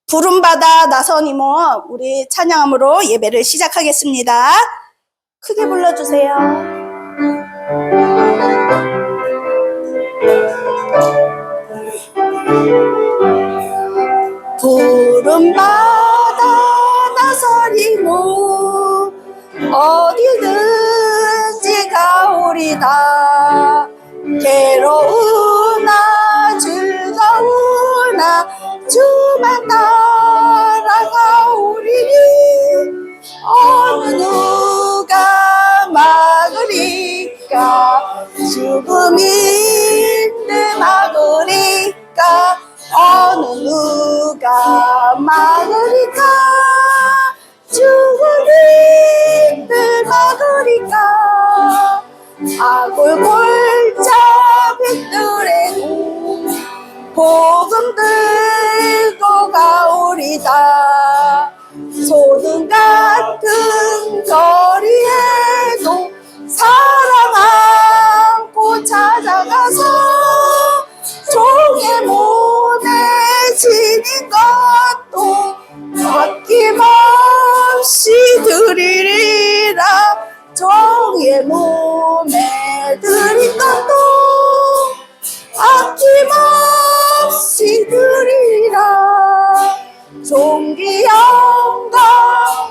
부름받아 나선 이모, 우리 찬양함으로 예배를 시작하겠습니다. 크게 불러주세요. 부름받아 나선 이모, 어디든지 가오리다. 괴로우나 즐거우나 주만 따라가오리니 어느 누가 막으리까. 죽음이 늘 막으리까. 어느 누가 막으리까. 죽음이 늘 막으리까. 아골골자 빛들에도 복음 들고 가오리다. 소등 같은 거리에도 사랑 안고 찾아가서 종의 몸에 지닌 것도 아낌없이 드리리라. 종의 몸에 드린 것도 아낌없이 드리라. 존귀 영광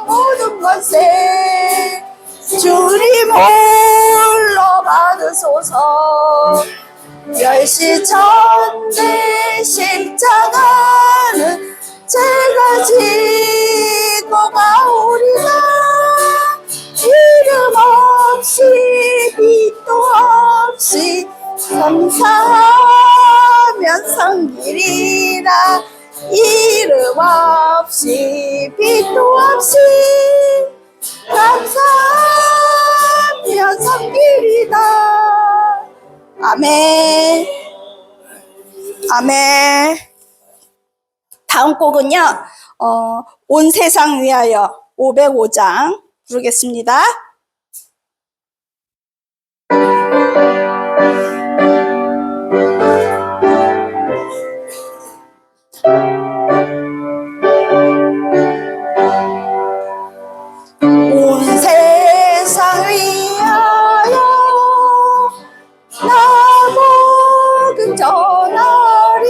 모든 것에 주님 홀로 받으소서. 멸시천대 십자가는 제가 지고 가오리라. 이름 없이 빛도 없이 감사하면 성길이라. 이름 없이 빛도 없이 감사하면 성길이다. 아멘. 아멘. 다음 곡은요, 온 세상 위하여 505장 부르겠습니다. 온 세상 위하여 나 복음 전하리.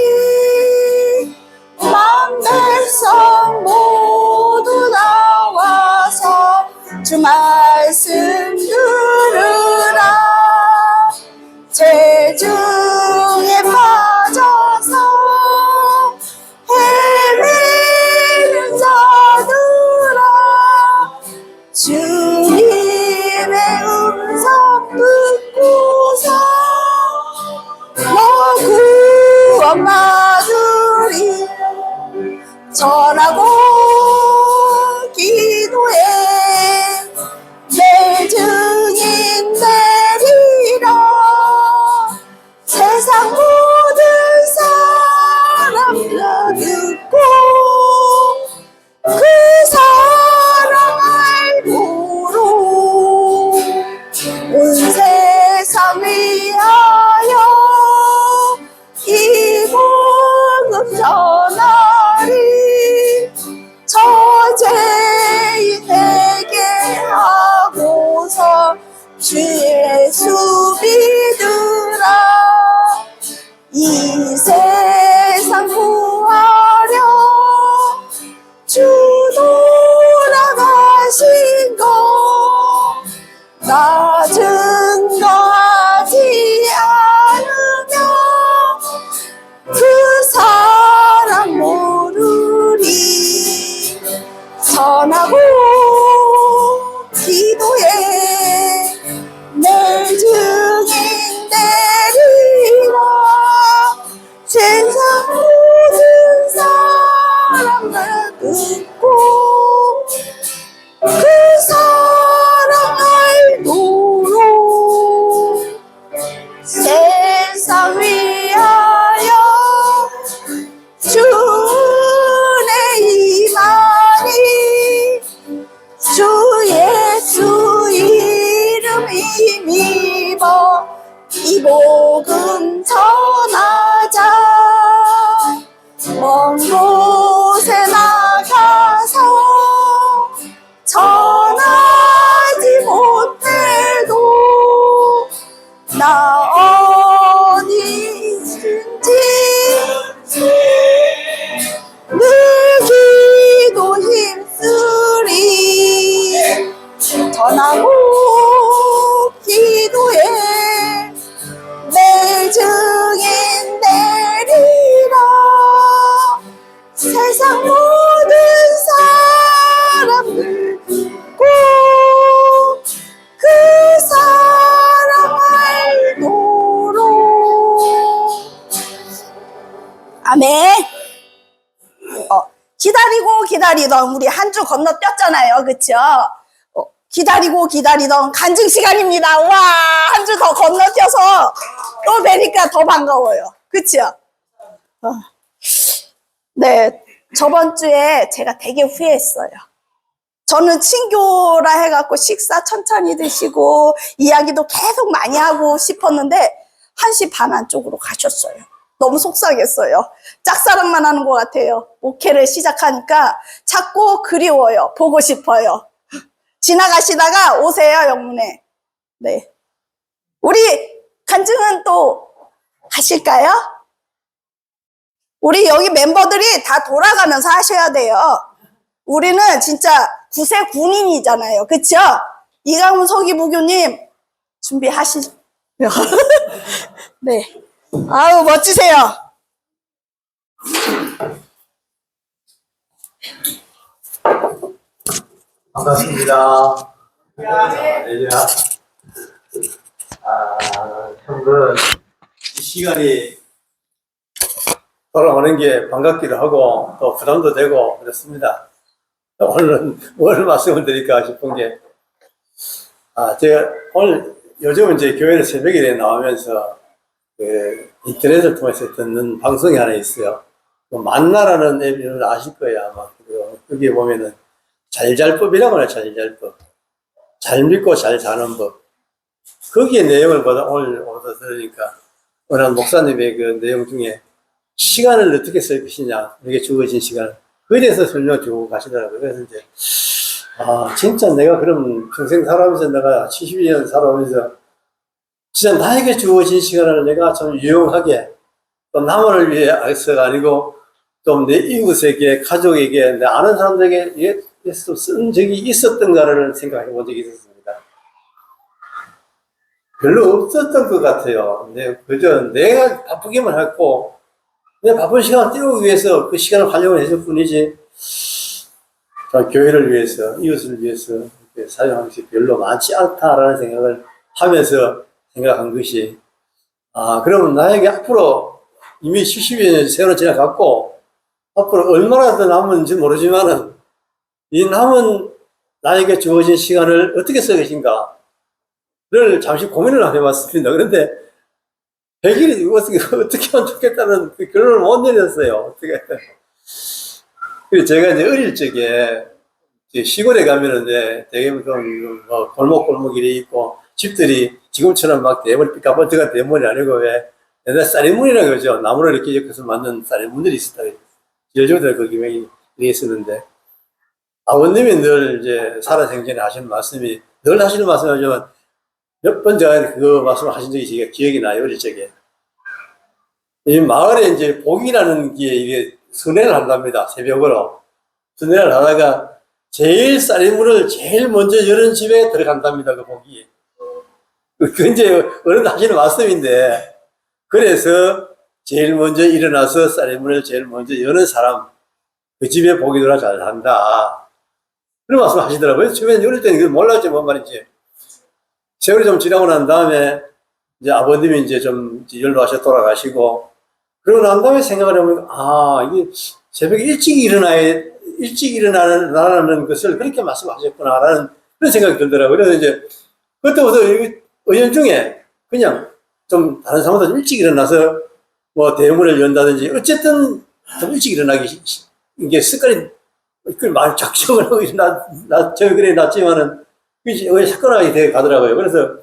만백성 모두 나와서 주 말씀 들으라. 죄 중에 빠져서 헤매는 자들아, 주님의 음성 듣고서 너 구원 받으리. 전하고 기도해 내 증인 되리라. 세상 모든 사람 다 듣고 그 사랑 알고로 온 세상 위하여 이 복음 전하리. 아멘. 기다리고 기다리던 우리 한 주 건너뛰었잖아요. 그쵸? 기다리고 기다리던 간증 시간입니다. 와, 한 주 더 건너뛰어서 또 뵈니까 더 반가워요. 그쵸? 네, 저번 주에 제가 되게 후회했어요. 저는 친교라 해갖고 식사 천천히 드시고 이야기도 계속 많이 하고 싶었는데 1시 반 안쪽으로 가셨어요. 너무 속상했어요. 짝사랑만 하는 것 같아요. 목회를 시작하니까 자꾸 그리워요. 보고 싶어요. 지나가시다가 오세요, 영문에. 네. 우리 간증은 또 하실까요? 우리 여기 멤버들이 다 돌아가면서 하셔야 돼요. 우리는 진짜 구세 군인이잖아요. 그쵸? 이강훈 서기부교님 준비하시죠. 네. 아유, 멋지세요. 반갑습니다. 네. 형들, 이 시간이 돌아오는 게 반갑기도 하고, 또 부담도 되고, 그렇습니다. 오늘은 뭘 말씀을 드릴까 싶은 게, 제가 오늘, 요즘은 이제 교회를 새벽에 나오면서, 인터넷을 통해서 듣는 방송이 하나 있어요. 만나라는 앱을 아실 거예요, 아마. 거기에 보면은, 잘잘법이라고 해요, 잘잘법. 잘 믿고 잘 사는 법. 거기에 내용을 오늘 들으니까, 어느 목사님의 그 내용 중에, 시간을 어떻게 쓸 것이냐, 이게 주어진 시간을. 그에 대해서 설명 주고 가시더라고요. 그래서 이제, 진짜 내가 그럼 평생 살아오면서 내가 70년 살아오면서, 진짜 나에게 주어진 시간을 내가 좀 유용하게, 또 남을 위해서가 아니고, 좀 내 이웃에게, 가족에게, 내 아는 사람들에게 쓴 적이 있었던가를 생각해 본 적이 있었습니다. 별로 없었던 것 같아요. 그저 내가 바쁘기만 했고, 내 바쁜 시간을 때우기 위해서 그 시간을 활용을 했을 뿐이지, 교회를 위해서, 이웃을 위해서 사용한 것이 별로 많지 않다라는 생각을 하면서 생각한 것이, 그러면 나에게 앞으로 이미 70여 년 세월을 지나갔고, 앞으로 얼마나 더 남은지 모르지만은, 이 남은 나에게 주어진 시간을 어떻게 쓸 것인가를 잠시 고민을 해봤습니다. 그런데 100일이 어떻게 하면 좋겠다는 그 결론을 못 내렸어요. 어떻게. 그래서 제가 이제 어릴 적에 시골에 가면은 되게 뭐 골목골목길이 있고 집들이 지금처럼 막 대머리 삐까번쩍한 대머리 아니고 왜 옛날 쌀이문이라고 그러죠. 나무를 이렇게 엮어서 만든 쌀이문들이 있었다. 요즘도 그 기명이 있었는데 아버님이 늘 이제 살아생전에 하시는 말씀이 늘 하시는 말씀이지만 몇 번 제가 그 말씀을 하신 적이 제가 기억이 나요, 어릴 적에. 이 마을에 이제 복이라는 게 이게 선회를 한답니다, 새벽으로. 선회를 하다가 제일 쌀이물을 제일 먼저 여는 집에 들어간답니다, 그 복이. 그 이제 어른 하시는 말씀인데, 그래서 제일 먼저 일어나서 쌀이물을 제일 먼저 여는 사람, 그 집에 복이 들어와 잘 산다. 그런 말씀 하시더라고요. 처음에는 어릴 때는 그걸 몰랐지, 뭔 말인지. 세월이 좀 지나고 난 다음에, 이제 아버님이 이제 좀 연로하셔 돌아가시고, 그러고 난 다음에 생각을 해보면, 이게 새벽에 일찍 일어나는 것을 그렇게 말씀하셨구나라는 그런 생각이 들더라고요. 그래서 이제, 그때부터 은연중에 그냥 좀 다른 사람보다 좀 일찍 일어나서 뭐 대문을 연다든지, 어쨌든 좀 일찍 일어나기, 이게 습관이, 그걸 많이 작정을 하고 제가 그래 놨지만은, 그게 습관화가 되어 가더라고요. 그래서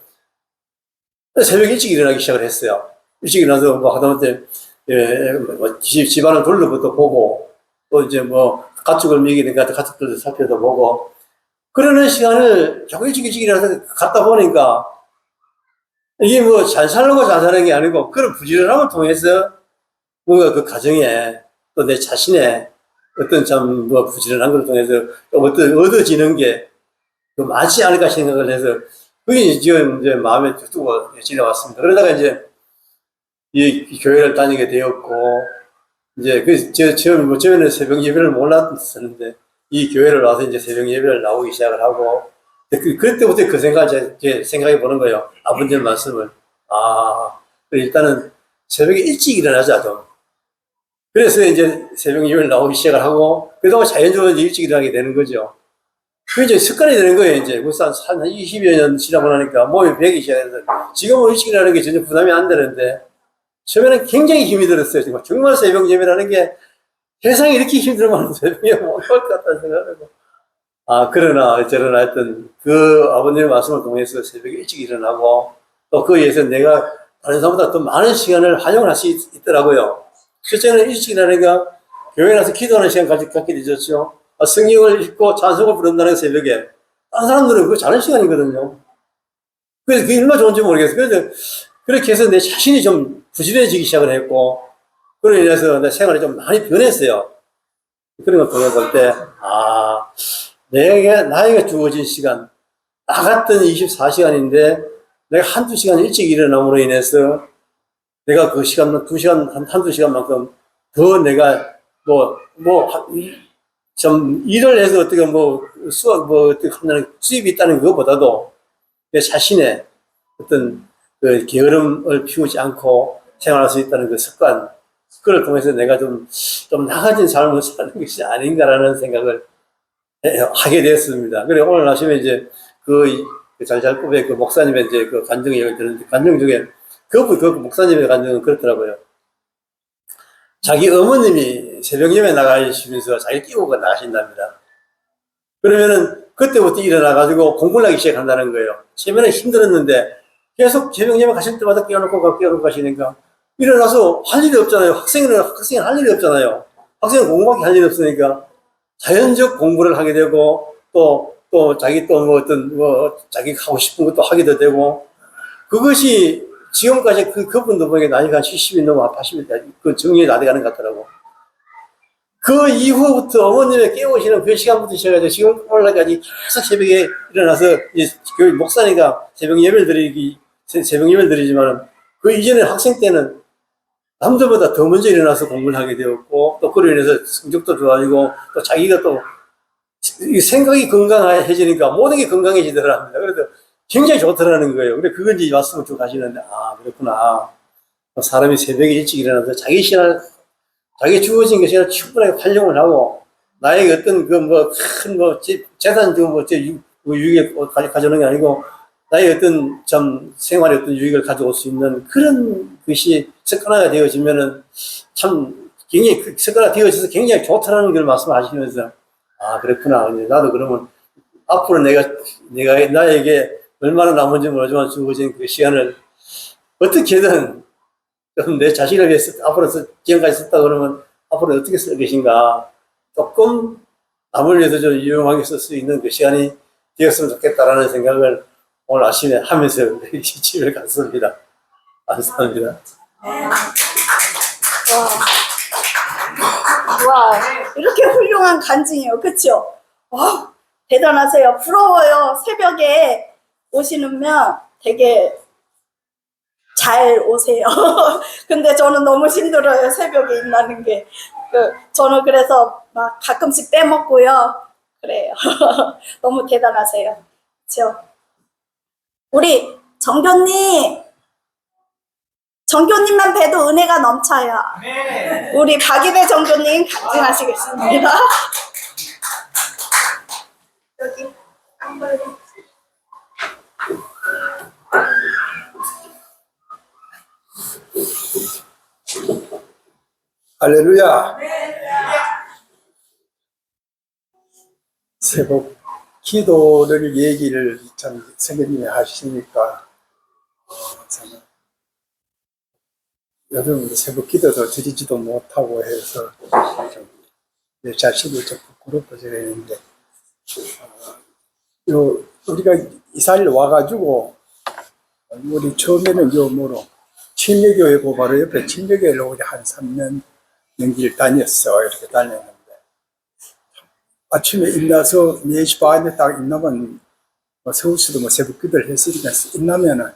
새벽에 일찍 일어나기 시작을 했어요. 일찍 일어나서 뭐 하다못해, 집안을 둘러부터 보고, 또 이제 뭐 가축을 먹이니까 가축들도 살펴도 보고, 그러는 시간을 자꾸 일찍 일어나서 갔다 보니까, 이게 뭐 잘 살려고 잘 사는 게 아니고, 그런 부지런함을 통해서 뭔가 그 가정에 또 내 자신의 어떤 참 뭐 부지런한 걸 통해서 어떤 얻어지는 게 많지 않을까 생각을 해서, 그게 지금 이제 마음에 두고 지내왔습니다. 그러다가 이제 이 교회를 다니게 되었고, 이제 처음에는 새벽 예배를 몰랐었는데, 이 교회를 와서 이제 새벽 예배를 나오기 시작을 하고, 그때부터 그 생각해 보는 거예요. 아버님 말씀을. 일단은 새벽에 일찍 일어나자, 좀. 그래서 이제 새벽 예배를 나오기 시작을 하고, 그동안 자연적으로 이제 일찍 일어나게 되는 거죠. 그게 이제 습관이 되는 거예요, 이제. 벌써 한 20여 년 지나고 나니까 몸이 배기 시작해서, 지금은 일찍 일어나는 게 전혀 부담이 안 되는데, 처음에는 굉장히 힘이 들었어요. 정말 새벽 예배라는 게 세상에 이렇게 힘들면 새벽 예배 못할 것 같다는 생각하고. 그러나 어쩌나 하여튼 그 아버님의 말씀을 통해서 새벽에 일찍 일어나고, 또 그에 의해서 내가 다른 사람보다 더 많은 시간을 활용을 할 수 있더라고요. 첫째는 일찍 일어나니까 교회 나서 기도하는 시간까지 갖게 되셨죠. 성경을 읽고 찬송을 부른다는 새벽에. 다른 사람들은 그거 자는 시간이거든요. 그래서 그게 얼마나 좋은지 모르겠어요. 그래서 그렇게 해서 내 자신이 좀 부지런해지기 시작을 했고, 그로 인해서 내 생활이 좀 많이 변했어요. 그런 걸 보내볼 때, 나에게 주어진 시간, 나 같은 24시간인데, 내가 한두 시간 일찍 일어남으로 인해서, 내가 그 시간, 한두 시간만큼 더 내가, 좀 일을 해서 어떻게 어떻게 하면 수입이 있다는 것보다도 내 자신의 어떤 그 게으름을 피우지 않고 생활할 수 있다는 그 습관, 그걸 통해서 내가 좀 나아진 삶을 사는 것이 아닌가라는 생각을 하게 되었습니다. 그래, 오늘 아침에 이제 그 잘잘꿈의 그 목사님의 이제 그 간증 얘기를 들었는데, 간증 중에 그 목사님의 간증은 그렇더라고요. 자기 어머님이 새벽 예배 나가시면서 자기를 끼우고 나가신답니다. 그러면은 그때부터 일어나가지고 공부를 하기 시작한다는 거예요. 처음에는 힘들었는데 계속 새벽 예배 가실 때마다 깨워놓고 가시니까 일어나서 할 일이 없잖아요. 학생은 할 일이 없잖아요. 학생은 공부밖에 할 일이 없으니까 자연적 공부를 하게 되고 또 자기 자기 하고 싶은 것도 하게도 되고, 그것이 지금까지 그분도 보니까 나이가 70이 넘어 80이 그 정리가 다 돼가는 것 같더라고. 그 이후부터 어머님의 깨우시는 그 시간부터 시작해서 지금 오늘까지 계속 새벽에 일어나서, 이제 교회 목사니까 새벽 예배를 드리지만, 그 이전에 학생 때는 남들보다 더 먼저 일어나서 공부를 하게 되었고, 또 그로 인해서 성적도 좋아지고, 또 자기가 또 생각이 건강해지니까 모든 게 건강해지더랍니다. 그래서 굉장히 좋더라는 거예요. 그래, 그건 이제 말씀을 쭉 하시는데, 그렇구나. 사람이 새벽에 일찍 일어나서 자기 주어진 것을 충분하게 활용을 하고, 나에게 어떤 재산 유익을 가져오는 게 아니고, 나의 어떤 생활의 어떤 유익을 가져올 수 있는 그런 것이 습관화가 되어지면은 참 굉장히 습관화가 되어져서 굉장히 좋다는 걸 말씀하시면서, 그렇구나. 나도 그러면 앞으로 내가 나에게 얼마나 남은지 모르지만 주어진 그 시간을 어떻게든 좀 내 자신을 위해서 앞으로 지금까지 썼다 그러면 앞으로 어떻게 쓸 것인가, 조금 남을 위해서 좀 유용하게 쓸 수 있는 그 시간이 되었으면 좋겠다라는 생각을 오늘 아침에 하면서 집에 갔습니다. 감사합니다. 와, 이렇게 훌륭한 간증이에요. 그쵸? 와, 대단하세요. 부러워요. 새벽에 오시면 되게 잘 오세요. 근데 저는 너무 힘들어요. 새벽에 일어나는 게. 저는 그래서 막 가끔씩 빼먹고요. 그래요. 너무 대단하세요. 그쵸? 우리 정교님만 봬도 은혜가 넘쳐요. 우리 박이배 정교님 간증하시겠습니다. 여기 한번. 할렐루야. 새벽 기도를 얘기를 참 선생님이 하시니까 저는 요즘 새벽 기도도 드리지도 못하고 해서 내 자신이 좀 부끄럽어지는데, 우리가 이사를 와가지고 우리 처음에는 친례교회고 바로 옆에 친례교회를 우리 한 3년 넘길 다녔어. 이렇게 다녔는데 아침에 일어나서 4시 반에 딱 일어나면 서울시도 새벽 기도를 했으니까 일어나면은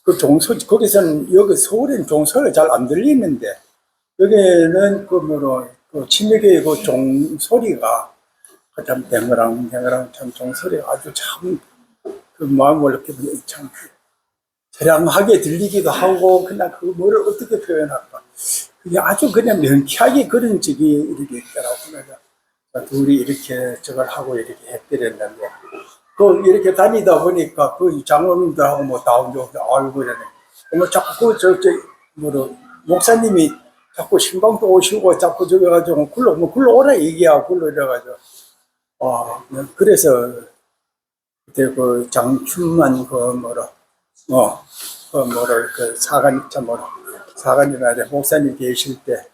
그 종소리, 거기서는 여기 서울에는 종소리가 잘 안 들리는데 여기는 그 친례교회 그 종소리가 참 댕그랑 참 종소리가 아주 참 그 마음을 이렇게 참 처량하게 들리기도 하고, 그냥 그 뭐를 어떻게 표현할까. 그게 아주 그냥 명쾌하게 그런 적이 이렇게 있더라고. 그래서 둘이 이렇게 저걸 하고 이렇게 했더랬는데, 그 이렇게 다니다 보니까 그 장로님들하고 뭐 다운도 알고 그러네. 뭐 자꾸 목사님이 자꾸 신방도 오시고 자꾸 저기 가지고 굴러오라 얘기하고 굴러 이래가지고. 그래서 그때 그 장춘만 사관이나 목사님 계실 때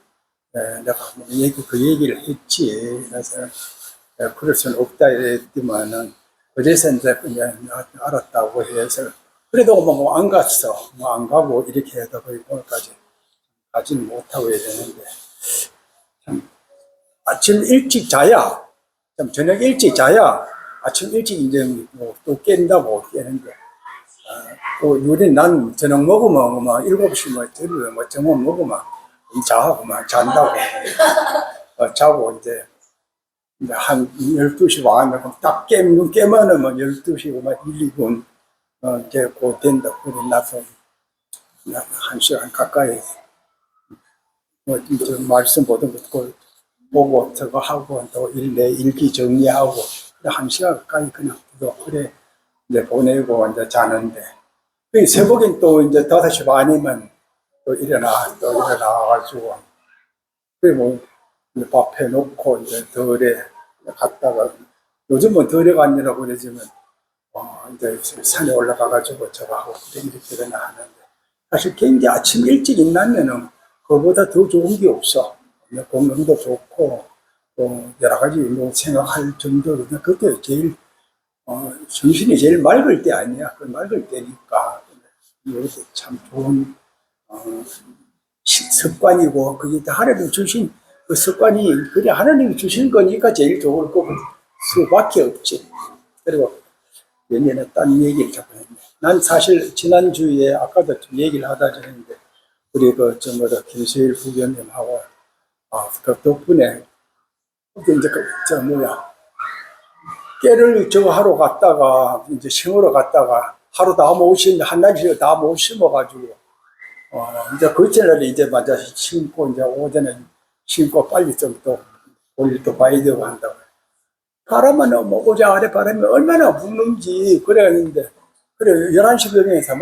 내가 그 얘기를 했지. 그래서 그럴 수는 없다 이랬더만은 그래서 이제 그냥 알았다고 해서 그래도 뭐 안 갔어. 뭐 안 가고 이렇게 해서 거의 오늘까지 가지는 못하고 이러는데 참 아침 일찍 자야 참 저녁 일찍 자야 아침 일찍 이제 뭐 또 깬다고 깨는데 또 요리 난 저녁 먹으면 막 7시 뭐 저녁 먹으면 자고 막 잔다고 자고 이제 한 12시 와면 딱 깨면은 뭐 12시고 막 1, 2분 이제 곧 된다. 그래 나서 1시간 가까이 뭐 이제 말씀 보던 거 보고 저거 하고 또 내 일기 정리하고 1시간 가까이 그냥 또 그래 이제 보내고 이제 자는데 새벽엔 또 이제 5시 반이면 또 일어나가지고 그래 뭐 밥 해놓고 이제 덜에 갔다가 요즘은 덜에 갔냐고 그러지만 이제 산에 올라가가지고 저거 하고 이렇게 하는데 사실 굉장히 아침 일찍 일어나면은 그거보다 더 좋은 게 없어. 건강도 좋고 또 여러 가지 뭐 생각할 정도로 그때 제일 정신이 제일 맑을 때 아니야. 그 맑을 때니까 이것도 참 좋은 습관이고 그게 하나님 주신 그 습관이 그래 하나님이 주신 거니까 제일 좋을 거고 수밖에 없지. 그리고 몇 년에 딴 얘기를 자꾸 했네. 난 사실 지난주에 아까도 좀 얘기를 하다 전했는데 우리 김수일 부교님하고 그 덕분에 이제 깨를 저거 하러 갔다가 이제 심으러 갔다가 하루 다 못 심는 한낮에 다 못 심어가지고 이제 그 전에 이제 맞아 심고 이제 오전에 심고 빨리 좀 또 볼일 또 봐야 되고 한다고. 바람은 뭐 오자 아래 바람이 얼마나 부는지 그랬는데 그래 11시 병에서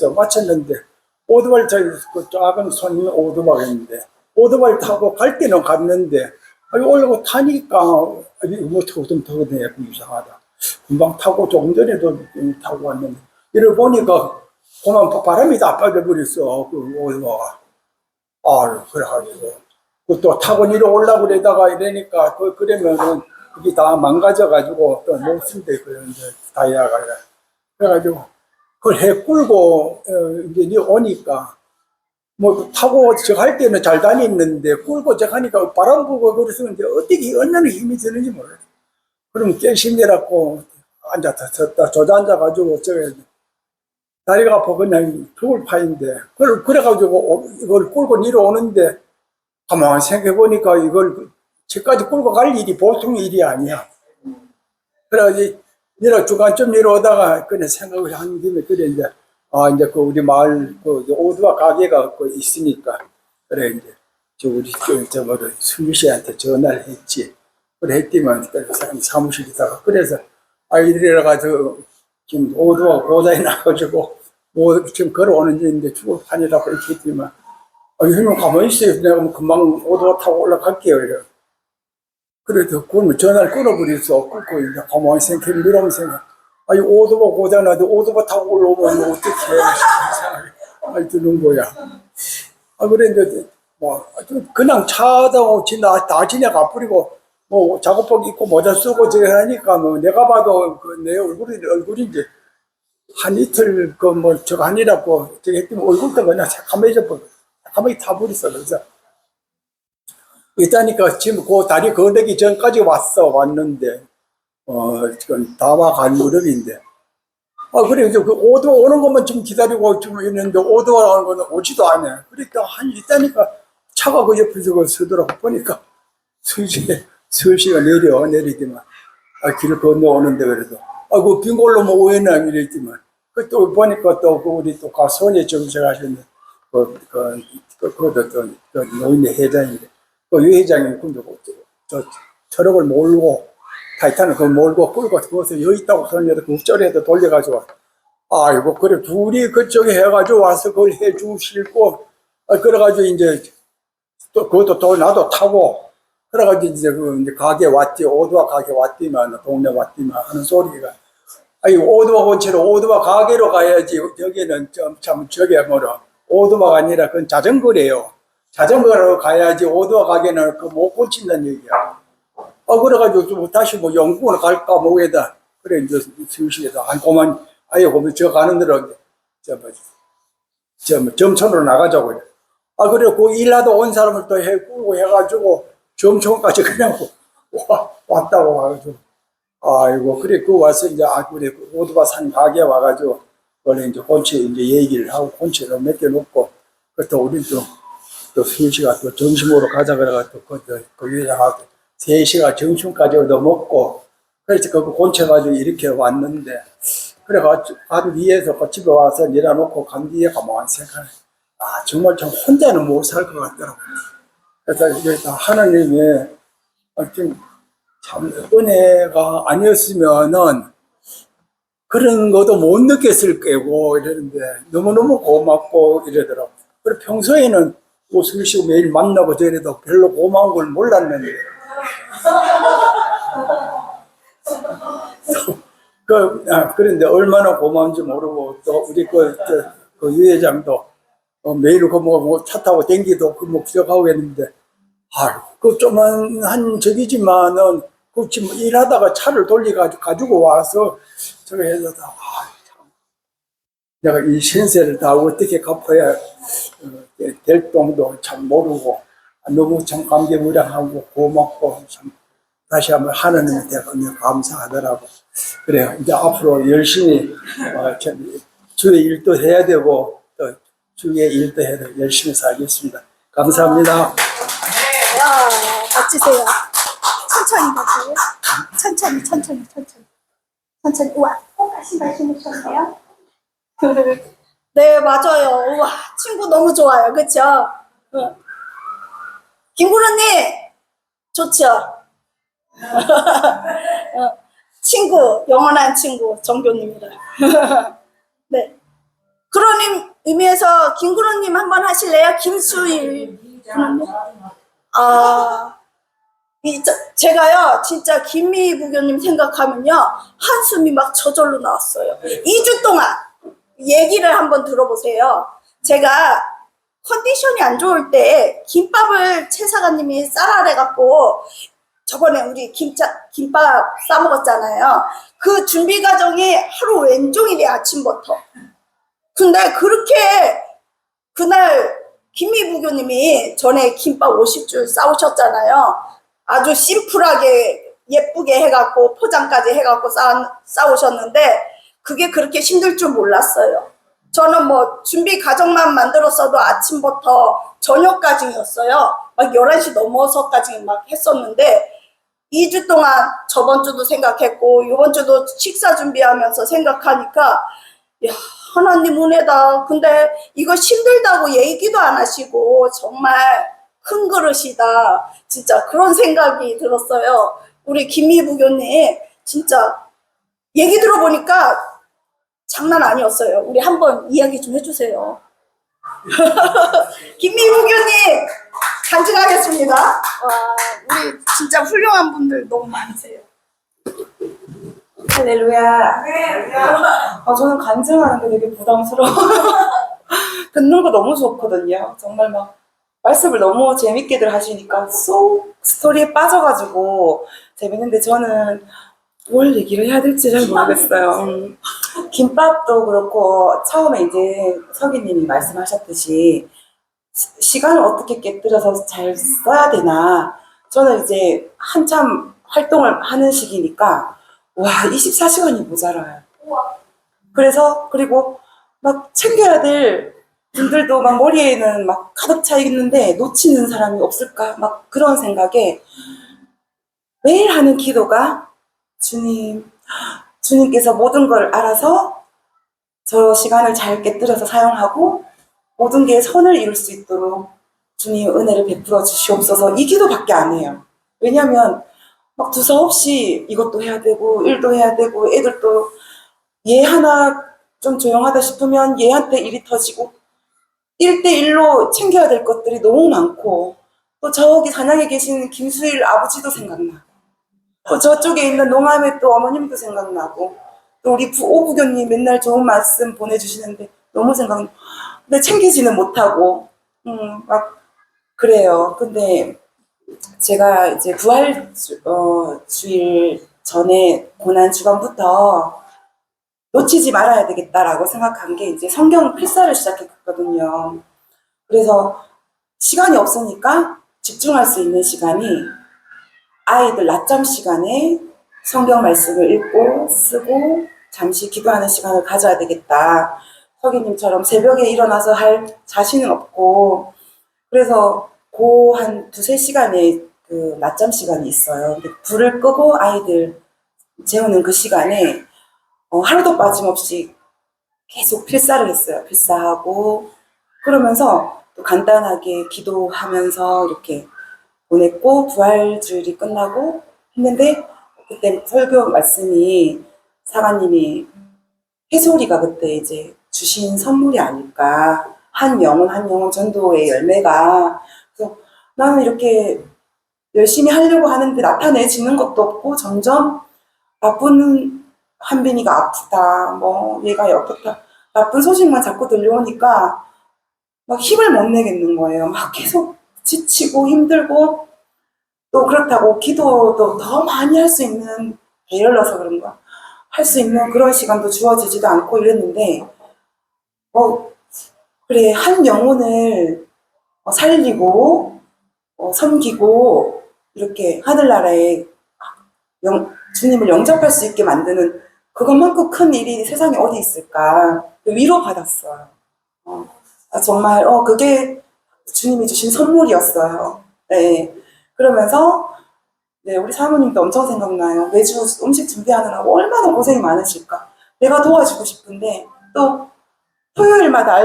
맞췄는데 오토바이 그 작은 손님 오토바이인데 오토바이 타고 갈 때는 갔는데 올라고 타니까 뭐 좀 더네 이상하다. 금방 타고 조금 전에도 타고 왔는데 이를 보니까 그만 바람이 다 빠져버렸어. 그 오토바이가. 그래가지고 또 타고 내려 올라고 그러다가 이러니까 그러면은 그게 다 망가져가지고 또 못 쓴대 그런데 다이아가 그래가지고 그걸 해 끌고 이제 오니까 뭐 타고 저 갈 때는 잘 다녔는데 끌고 저 가니까 바람 불고 그래서 이제 어떻게 얼마나 힘이 드는지 몰라요. 그럼 깨심내라고 앉았다 섰다 조자앉아가지고 저기 다리가 아파 그냥 죽을 파인데 그래가지고 이걸 끌고 내려오는데 가만히 생각해보니까 이걸 저까지 끌고 갈 일이 보통 일이 아니야. 그래가지고 중간쯤 내려오다가 그냥 생각을 한 김에 그래 이제 이제 그 우리 마을 그 오두와 가게가 그 있으니까 그래 이제 우리 수미 씨한테 전화를 했지. 그래 했더만 사무실에다가 그래서 이래 가지고 지금 오두와 고장이 나가지고 뭐 지금 걸어오는지 이제 죽을 판이라고 이렇게 했더만 형님 가만히 있어요. 내가 금방 오토바 타고 올라갈게요. 이래. 그래도 그러면 전화를 끊어버렸어. 끊고 이제 가만히 밀어보면서 이 오토바 고장나도 오토바 타고 올라오면 어떻게 생각이 드는 거야. 그랬는데 뭐 그냥 차다 다 지나가 버리고 뭐 작업복 입고 모자 쓰고 저기 하니까 뭐 내가 봐도 내 얼굴이 이제 한 이틀 저거 아니라고 저기 했더니 얼굴도 그냥 새카매져 버려. 가만히 타버렸어. 그래서 있다니까 지금 그 다리 건너기 전까지 왔는데 지금 다와간 무렵인데 그래 이제 그 오토 오는 것만 좀 기다리고 좀 있는데 오토라는 거는 오지도 않아. 그러니까 있다니까 차가 그 옆에서 서더라고 보니까 서시가 내리더만 길을 건너오는데 그래도 그 빈 걸로 뭐 오해나 이랬지만 또 보니까 또 우리 또 가수원에 정착하셨는데 그 노인네 회장인데, 그 유 회장이 근데 저 트럭을 몰고, 타이탄을 그 몰고 끌고 거기서 여기 있다고 그러는데 그 up절에도 돌려가지고, 아이고, 그래, 둘이 그쪽에 해가지고 와서 그걸 해주시고, 그래가지고 이제 또 그것도 또 나도 타고, 그래가지고 이제 그 이제 가게 왔디, 오두와 가게 왔디만, 동네 왔디만 하는 소리가, 아니, 오두와 본체로 오두와 가게로 가야지, 여기는 참 저게 뭐라, 오두마가 아니라 그건 자전거래요. 자전거로 가야지 오두와 가게는 그 못 고친다는 얘기야. 그래가지고 좀 다시 뭐 영국으로 갈까 뭐에다, 그래, 이제 수시에서 한 고만, 아예 보면 저 가는 대로, 점촌으로 나가자고. 그래, 그 일하다 온 사람을 또 꾸고 해가지고, 점촌까지 그냥 왔다고 와가지고. 아이고, 그래, 그 와서 이제, 그래, 오두바 산 가게 와가지고, 원래 이제 콘치 이제 얘기를 하고, 콘치를 몇 개 놓고, 또 우리 또 수시가 또 점심으로 가자 그래가지고, 그 여자하고 3시간 점심까지 얻어 먹고, 그래서 그 콘치가지고 이렇게 왔는데, 그래가지고, 간 뒤에서 그 집에 와서 일어놓고 간 뒤에 가만히 생각해. 정말 참 혼자는 못 살 것 같더라고요. 그래서 이제 하나님이 참 은혜가 아니었으면은 그런 것도 못 느꼈을 거고 이러는데 너무너무 고맙고 이러더라고요. 그리고 평소에는 뭐 술 쉬고 매일 만나고 저래도 별로 고마운 걸 몰랐는데 그런데 얼마나 고마운지 모르고 또 우리 그 유 회장도 매일 차 타고 댕기도 뭐 기억하고 했는데 그 조만한 적이지만은 그 지금 일하다가 차를 가지고 와서 저거 해서 참 내가 이 신세를 다 어떻게 갚아야 될 정도 참 모르고 너무 참 감개무량하고 고맙고 참 다시 한번 하나님한테 감사하더라고. 그래 이제 앞으로 열심히 주의 일도 해야 되고 또 주의 일도 해야 되고 열심히 살겠습니다. 감사합니다. 와, 멋지세요. 천천히 가세요. 천천히. 우와, 신발 신으셨네요. 네, 맞아요. 우와, 친구 너무 좋아요. 그쵸? 김구루님, 좋죠? 친구, 영원한 친구, 정교님이라. 네. 그런 의미에서 김구루님 한번 하실래요? 김수일. 제가요, 진짜 김미 부교님 생각하면요, 한숨이 막 저절로 나왔어요. 2주 동안 얘기를 한번 들어보세요. 제가 컨디션이 안 좋을 때 김밥을 최사관님이 싸라래갖고 저번에 우리 김밥 싸먹었잖아요. 그 준비 과정이 하루 왼종일이 아침부터. 근데 그렇게 그날 김미 부교님이 전에 김밥 50줄 싸우셨잖아요. 아주 심플하게 예쁘게 해갖고 포장까지 해갖고 싸우셨는데 그게 그렇게 힘들 줄 몰랐어요. 저는 뭐 준비 과정만 만들었어도 아침부터 저녁까지였어요. 막 11시 넘어서까지 막 했었는데 2주 동안 저번 주도 생각했고 이번 주도 식사 준비하면서 생각하니까 야, 하나님 은혜다. 근데 이거 힘들다고 얘기도 안 하시고 정말 큰 그릇이다. 진짜 그런 생각이 들었어요. 우리 김미 부교님 진짜 얘기 들어보니까 장난 아니었어요. 우리 한번 이야기 좀 해주세요. 김미 부교님 간증하겠습니다. 와, 우리 진짜 훌륭한 분들 너무 많으세요. 할렐루야. 저는 간증하는 게 되게 부담스러워. 듣는 거 너무 좋거든요. 정말 막 말씀을 너무 재밌게들 하시니까 쏙 스토리에 빠져가지고 재밌는데 저는 뭘 얘기를 해야 될지 잘 모르겠어요. 김밥도 그렇고 처음에 이제 서기님이 말씀하셨듯이 시간을 어떻게 깨뜨려서 잘 써야 되나. 저는 이제 한참 활동을 하는 시기니까 와 24시간이 모자라요. 그래서 그리고 막 챙겨야 될 분들도 막 머리에는 막 가득 차 있는데 놓치는 사람이 없을까 막 그런 생각에 매일 하는 기도가 주님께서 모든 걸 알아서 저 시간을 잘 깨뜨려서 사용하고 모든 게 선을 이룰 수 있도록 주님 은혜를 베풀어 주시옵소서. 이 기도밖에 안 해요. 왜냐면 막 두서없이 이것도 해야 되고 일도 해야 되고 애들도 얘 하나 좀 조용하다 싶으면 얘한테 일이 터지고 1대1로 챙겨야 될 것들이 너무 많고 또 저기 산양에 계신 김수일 아버지도 생각나고 또 저쪽에 있는 농암의 또 어머님도 생각나고 또 우리 오부교님 맨날 좋은 말씀 보내주시는데 너무 생각나고 근데 챙기지는 못하고 막 그래요. 근데 제가 이제 주일 전에 고난 주간부터 놓치지 말아야 되겠다라고 생각한 게 이제 성경 필사를 시작했거든요. 그래서 시간이 없으니까 집중할 수 있는 시간이 아이들 낮잠 시간에 성경 말씀을 읽고 쓰고 잠시 기도하는 시간을 가져야 되겠다. 서기님처럼 새벽에 일어나서 할 자신은 없고 그래서 그 한 두세 시간의 그 낮잠 시간이 있어요. 근데 불을 끄고 아이들 재우는 그 시간에 하루도 빠짐없이 계속 필사를 했어요. 필사하고 그러면서 또 간단하게 기도하면서 이렇게 보냈고 부활주일이 끝나고 했는데 그때 설교 말씀이 사관님이 해솔이가 그때 이제 주신 선물이 아닐까 한 영혼 전도의 열매가 그래서 나는 이렇게 열심히 하려고 하는데 나타내지는 것도 없고 점점 나쁜 한빈이가 아프다 뭐 얘가 어떻다 나쁜 소식만 자꾸 들려오니까 막 힘을 못 내겠는 거예요. 막 계속 지치고 힘들고 또 그렇다고 기도도 더 많이 할 수 있는 게을러서 그런가 할 수 있는 그런 시간도 주어지지도 않고 이랬는데 그래 한 영혼을 살리고 섬기고 이렇게 하늘나라에 주님을 영접할 수 있게 만드는 그것만큼 큰 일이 세상에 어디 있을까 위로받았어요. 정말 그게 주님이 주신 선물이었어요. 네. 그러면서 네, 우리 사모님도 엄청 생각나요. 매주 음식 준비하느라고 얼마나 고생이 많으실까. 내가 도와주고 싶은데 또 토요일마다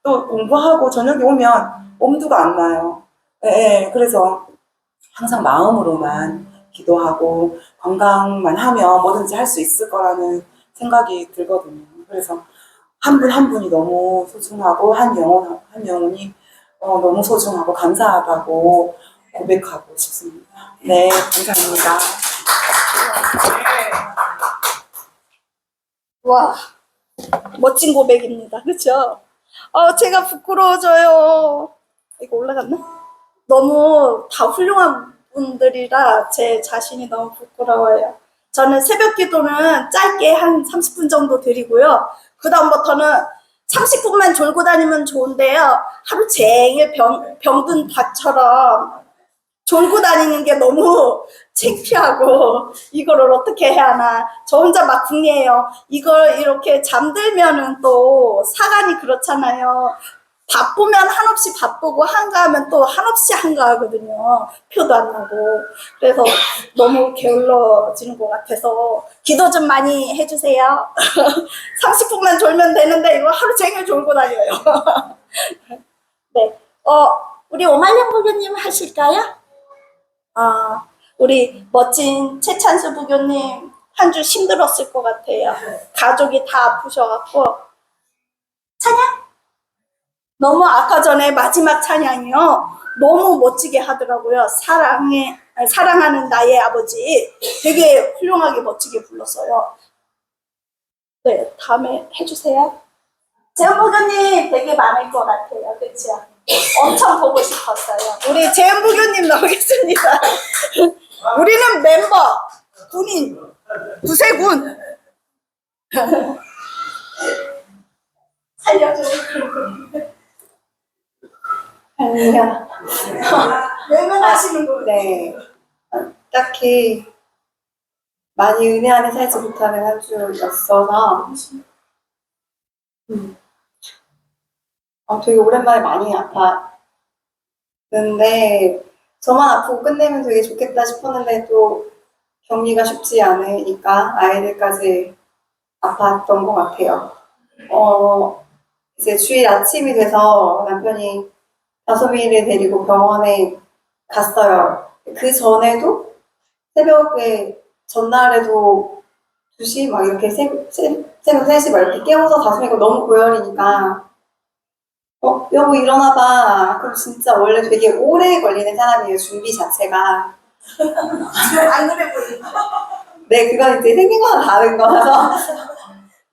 또 공부하고 저녁에 오면 엄두가 안 나요. 네, 그래서 항상 마음으로만 기도하고 건강만 하면 뭐든지 할 수 있을 거라는 생각이 들거든요. 그래서 한 분 한 분이 너무 소중하고 한 영혼이 너무 소중하고 감사하다고 고백하고 싶습니다. 네, 감사합니다. 와, 멋진 고백입니다. 그렇죠? 제가 부끄러워져요. 이거 올라갔나? 너무 다 훌륭한 분들이라 제 자신이 너무 부끄러워요. 저는 새벽 기도는 짧게 한 30분 정도 드리고요. 그 다음부터는 30분만 졸고 다니면 좋은데요. 하루 종일 병든 닭처럼 졸고 다니는 게 너무 창피하고 이거를 어떻게 해야 하나. 저 혼자 막 궁리해요. 이걸 이렇게 잠들면은 또 사간이 그렇잖아요. 바쁘면 한없이 바쁘고 한가하면 또 한없이 한가하거든요. 표도 안 나고. 그래서 너무 게을러지는 것 같아서 기도 좀 많이 해주세요. 30분만 졸면 되는데 이거 하루 종일 졸고 다녀요. 네, 우리 오말령 부교님 하실까요? 우리 멋진 최찬수 부교님 한 주 힘들었을 것 같아요. 가족이 다 아프셔갖고. 찬양? 너무 아까 전에 마지막 찬양이요. 너무 멋지게 하더라고요. 사랑하는 나의 아버지. 되게 훌륭하게 멋지게 불렀어요. 네, 다음에 해주세요. 재현 부교님 되게 많을 것 같아요. 그렇죠? 엄청 보고 싶었어요. 우리 재현 부교님 나오겠습니다. 우리는 멤버, 군인, 구세군. 살려주세요. 아니요. 외면하시는 거. 네. 딱히 많이 은혜 안에 살지 못하는 한 주였어서 되게 오랜만에 많이 아팠는데 저만 아프고 끝내면 되게 좋겠다 싶었는데 또 격리가 쉽지 않으니까 아이들까지 아팠던 것 같아요. 이제 주일 아침이 돼서 남편이 다솜이를 데리고 병원에 갔어요. 그 전에도 새벽에 전날에도 2시 막 이렇게 새벽 3시 막 이렇게 깨워서 다솜이가 너무 고열이니까 여보 일어나봐. 그럼 진짜 원래 되게 오래 걸리는 사람이에요. 준비 자체가. 안 그래 보이네. 네, 그건 이제 생긴 거랑 다른 거라서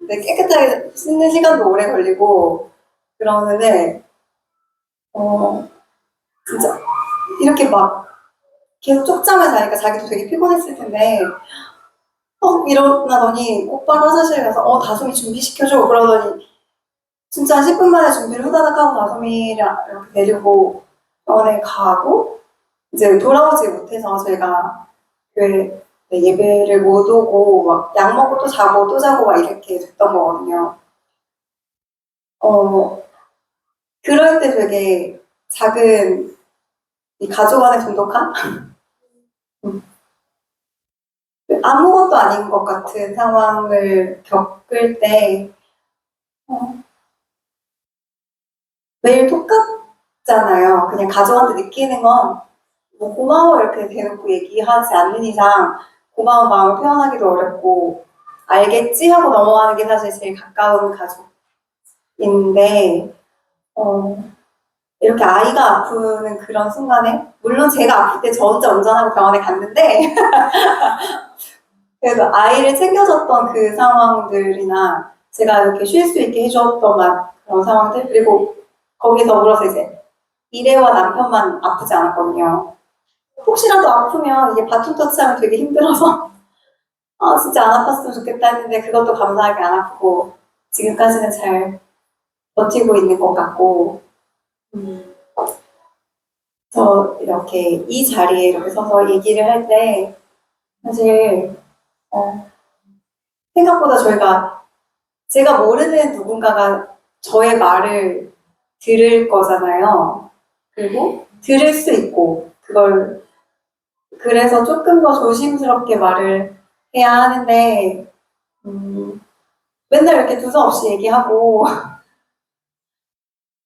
네, 깨끗하게 씻는 시간도 오래 걸리고 그러는데 진짜 이렇게 막 계속 쪽잠을 자니까 자기도 되게 피곤했을 텐데 일어나더니 곧바로 화장실에 가서 다솜이 준비시켜줘 그러더니 진짜 10분 만에 준비를 후다닥 하고 다솜이를 이렇게 데리고 병원에 가고 이제 돌아오지 못해서 저희가 교회 예배를 못 오고 막 약 먹고 또 자고 또 자고 막 이렇게 됐던 거거든요. 그럴 때 되게 작은 이 가족 안의 돈독함? 아무것도 아닌 것 같은 상황을 겪을 때 매일 똑같잖아요. 그냥 가족한테 느끼는 건 뭐 고마워 이렇게 대놓고 얘기하지 않는 이상 고마운 마음을 표현하기도 어렵고 알겠지 하고 넘어가는 게 사실 제일 가까운 가족인데 이렇게 아이가 아프는 그런 순간에 물론 제가 아플 때 저 혼자 운전하고 병원에 갔는데 그래도 아이를 챙겨줬던 그 상황들이나 제가 이렇게 쉴 수 있게 해줬던 그런 상황들 그리고 거기에 더불어서 이제 일애와 남편만 아프지 않았거든요. 혹시라도 아프면 이게 바톤 터치하면 되게 힘들어서 진짜 안 아팠으면 좋겠다 했는데 그것도 감사하게 안 아프고 지금까지는 잘 버티고 있는 것 같고 저 이렇게 이 자리에 이렇게 서서 얘기를 할 때 사실 생각보다 제가 모르는 누군가가 저의 말을 들을 거잖아요. 그리고 들을 수 있고 그래서 조금 더 조심스럽게 말을 해야 하는데 맨날 이렇게 두서없이 얘기하고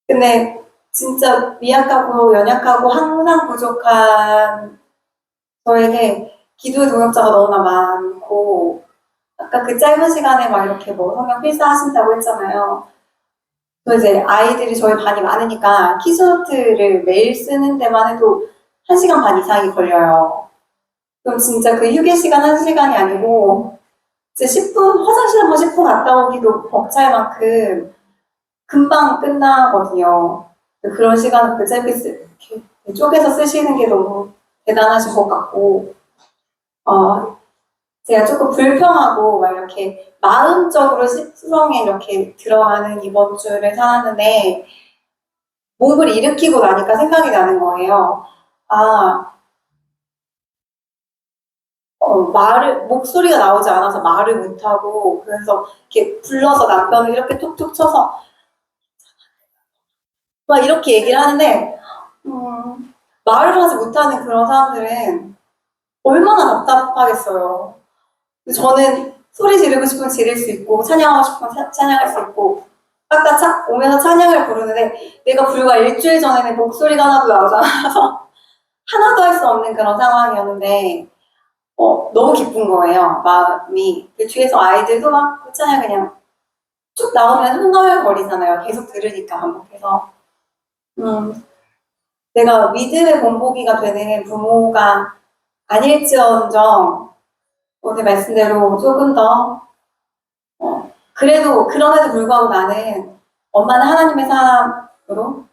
근데 진짜 미약하고 연약하고 항상 부족한 저에게 기도의 동역자가 너무나 많고 아까 그 짧은 시간에 막 이렇게 뭐 성경 필사하신다고 했잖아요. 또 이제 아이들이 저희 반이 많으니까 키즈노트를 매일 쓰는 데만 해도 1시간 반 이상이 걸려요. 그럼 진짜 그 휴게 시간 1시간이 아니고 이제 10분 화장실 한번 10분 갔다 오기도 벅찰 만큼 금방 끝나거든요. 그런 시간을 그 짧게 이렇게 쪼개서 쓰시는 게 너무 대단하신 것 같고 제가 조금 불평하고 막 이렇게 마음적으로 수렁에 이렇게 들어가는 이번 주를 살았는데 몸을 일으키고 나니까 생각이 나는 거예요. 목소리가 나오지 않아서 말을 못하고 그래서 이렇게 불러서 남편을 이렇게 툭툭 쳐서 막 이렇게 얘기를 하는데 말을 하지 못하는 그런 사람들은 얼마나 답답하겠어요. 저는 소리 지르고 싶으면 지를 수 있고 찬양하고 싶으면 찬양할 수 있고 아까 오면서 찬양을 부르는데 내가 불과 일주일 전에는 목소리가 하나도 나오지 않아서 하나도 할 수 없는 그런 상황이었는데 너무 기쁜 거예요. 마음이. 그 뒤에서 아이들도 막 그 찬양 그냥 쭉 나오면 흥얼거리잖아요. 계속 들으니까 반복해서. 내가 믿음의 본보기가 되는 부모가 아닐지언정 오늘 말씀대로 조금 더 그럼에도 불구하고 나는 엄마는 하나님의 사람으로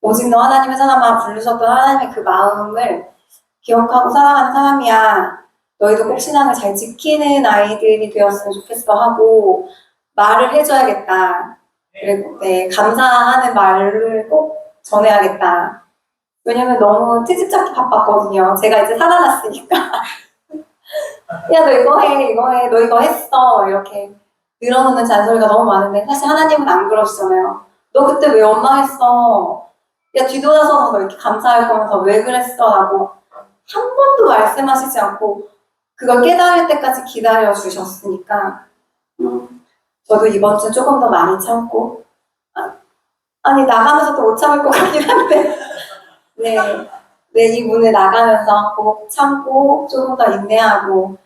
오직 너 하나님의 사람아 부르셨던 하나님의 그 마음을 기억하고 살아가는 사람이야. 너희도 꼭 신앙을 잘 지키는 아이들이 되었으면 좋겠어 하고 말을 해줘야겠다. 그리고 감사하는 말을 꼭 전해야겠다. 왜냐면 너무 트집 잡기 바빴거든요. 제가 이제 살아났으니까. 야, 너 이거 해, 너 이거 했어. 이렇게 늘어놓는 잔소리가 너무 많은데 사실 하나님은 안 그러시잖아요. 너 그때 왜 엄마 했어? 야, 뒤돌아서서 너 이렇게 감사할 거면서 왜 그랬어? 라고 한 번도 말씀하시지 않고 그걸 깨달을 때까지 기다려 주셨으니까 저도 이번 주 조금 더 많이 참고 아니, 나가면서 또 못 참을 것 같긴 한데. 네. 네, 이 문을 나가면서 꼭 참고 조금 더 인내하고,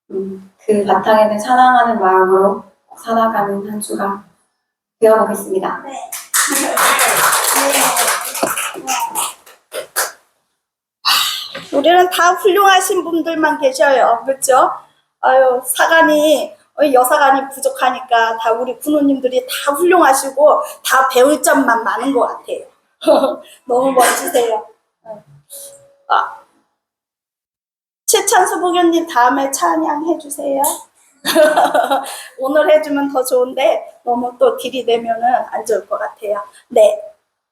그 바탕에는 사랑하는 마음으로 살아가는 한 주가 되어보겠습니다. 우리는 다 훌륭하신 분들만 계셔요. 그렇죠? 아유, 사관이 여사관이 부족하니까 다 우리 군우님들이 다 훌륭하시고 다 배울 점만 많은 것 같아요. 너무 멋지세요. 최찬수 부교님 다음에 찬양 해주세요. 오늘 해주면 더 좋은데 너무 또 딜이 되면은 안 좋을 것 같아요. 네,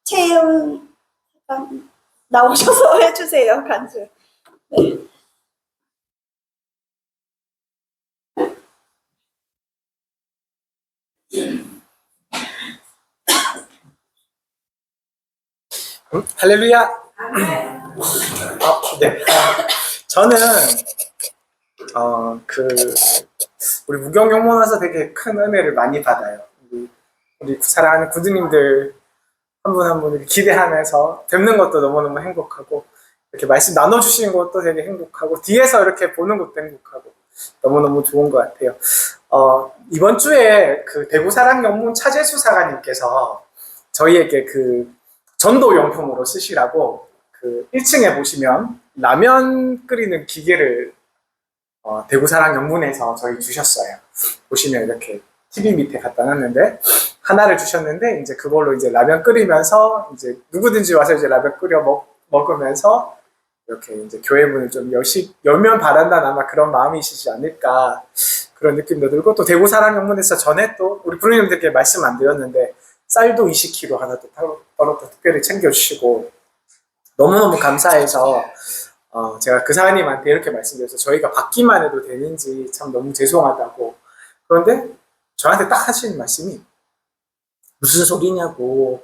채윤 나오셔서 해주세요, 간주. 네. 할렐루야. 네. 저는 우리 무경영문 와서 되게 큰 은혜를 많이 받아요. 우리 사랑하는 구두님들 한 분 한 분을 기대하면서 뵙는 것도 너무너무 행복하고, 이렇게 말씀 나눠주시는 것도 되게 행복하고, 뒤에서 이렇게 보는 것도 행복하고, 너무너무 좋은 것 같아요. 이번 주에 그 대구사랑영문 차재수 사관님께서 저희에게 그 전도용품으로 쓰시라고 그 1층에 보시면 라면 끓이는 기계를 대구사랑영문에서 저희 주셨어요. 보시면 이렇게 TV 밑에 갖다 놨는데 하나를 주셨는데, 이제 그걸로 이제 라면 끓이면서 이제 누구든지 와서 이제 라면 끓여 먹으면서 이렇게 이제 교회 문을 좀 열면 바란다는 아마 그런 마음이시지 않을까, 그런 느낌도 들고, 또 대구사랑영문에서 전에 또 우리 부모님들께 말씀 안 드렸는데 쌀도 20kg 하나 또 특별히 챙겨주시고 너무너무 감사해서 제가 그 사장님한테 이렇게 말씀드려서 저희가 받기만 해도 되는지 참 너무 죄송하다고. 그런데 저한테 딱 하시는 말씀이 무슨 소리냐고,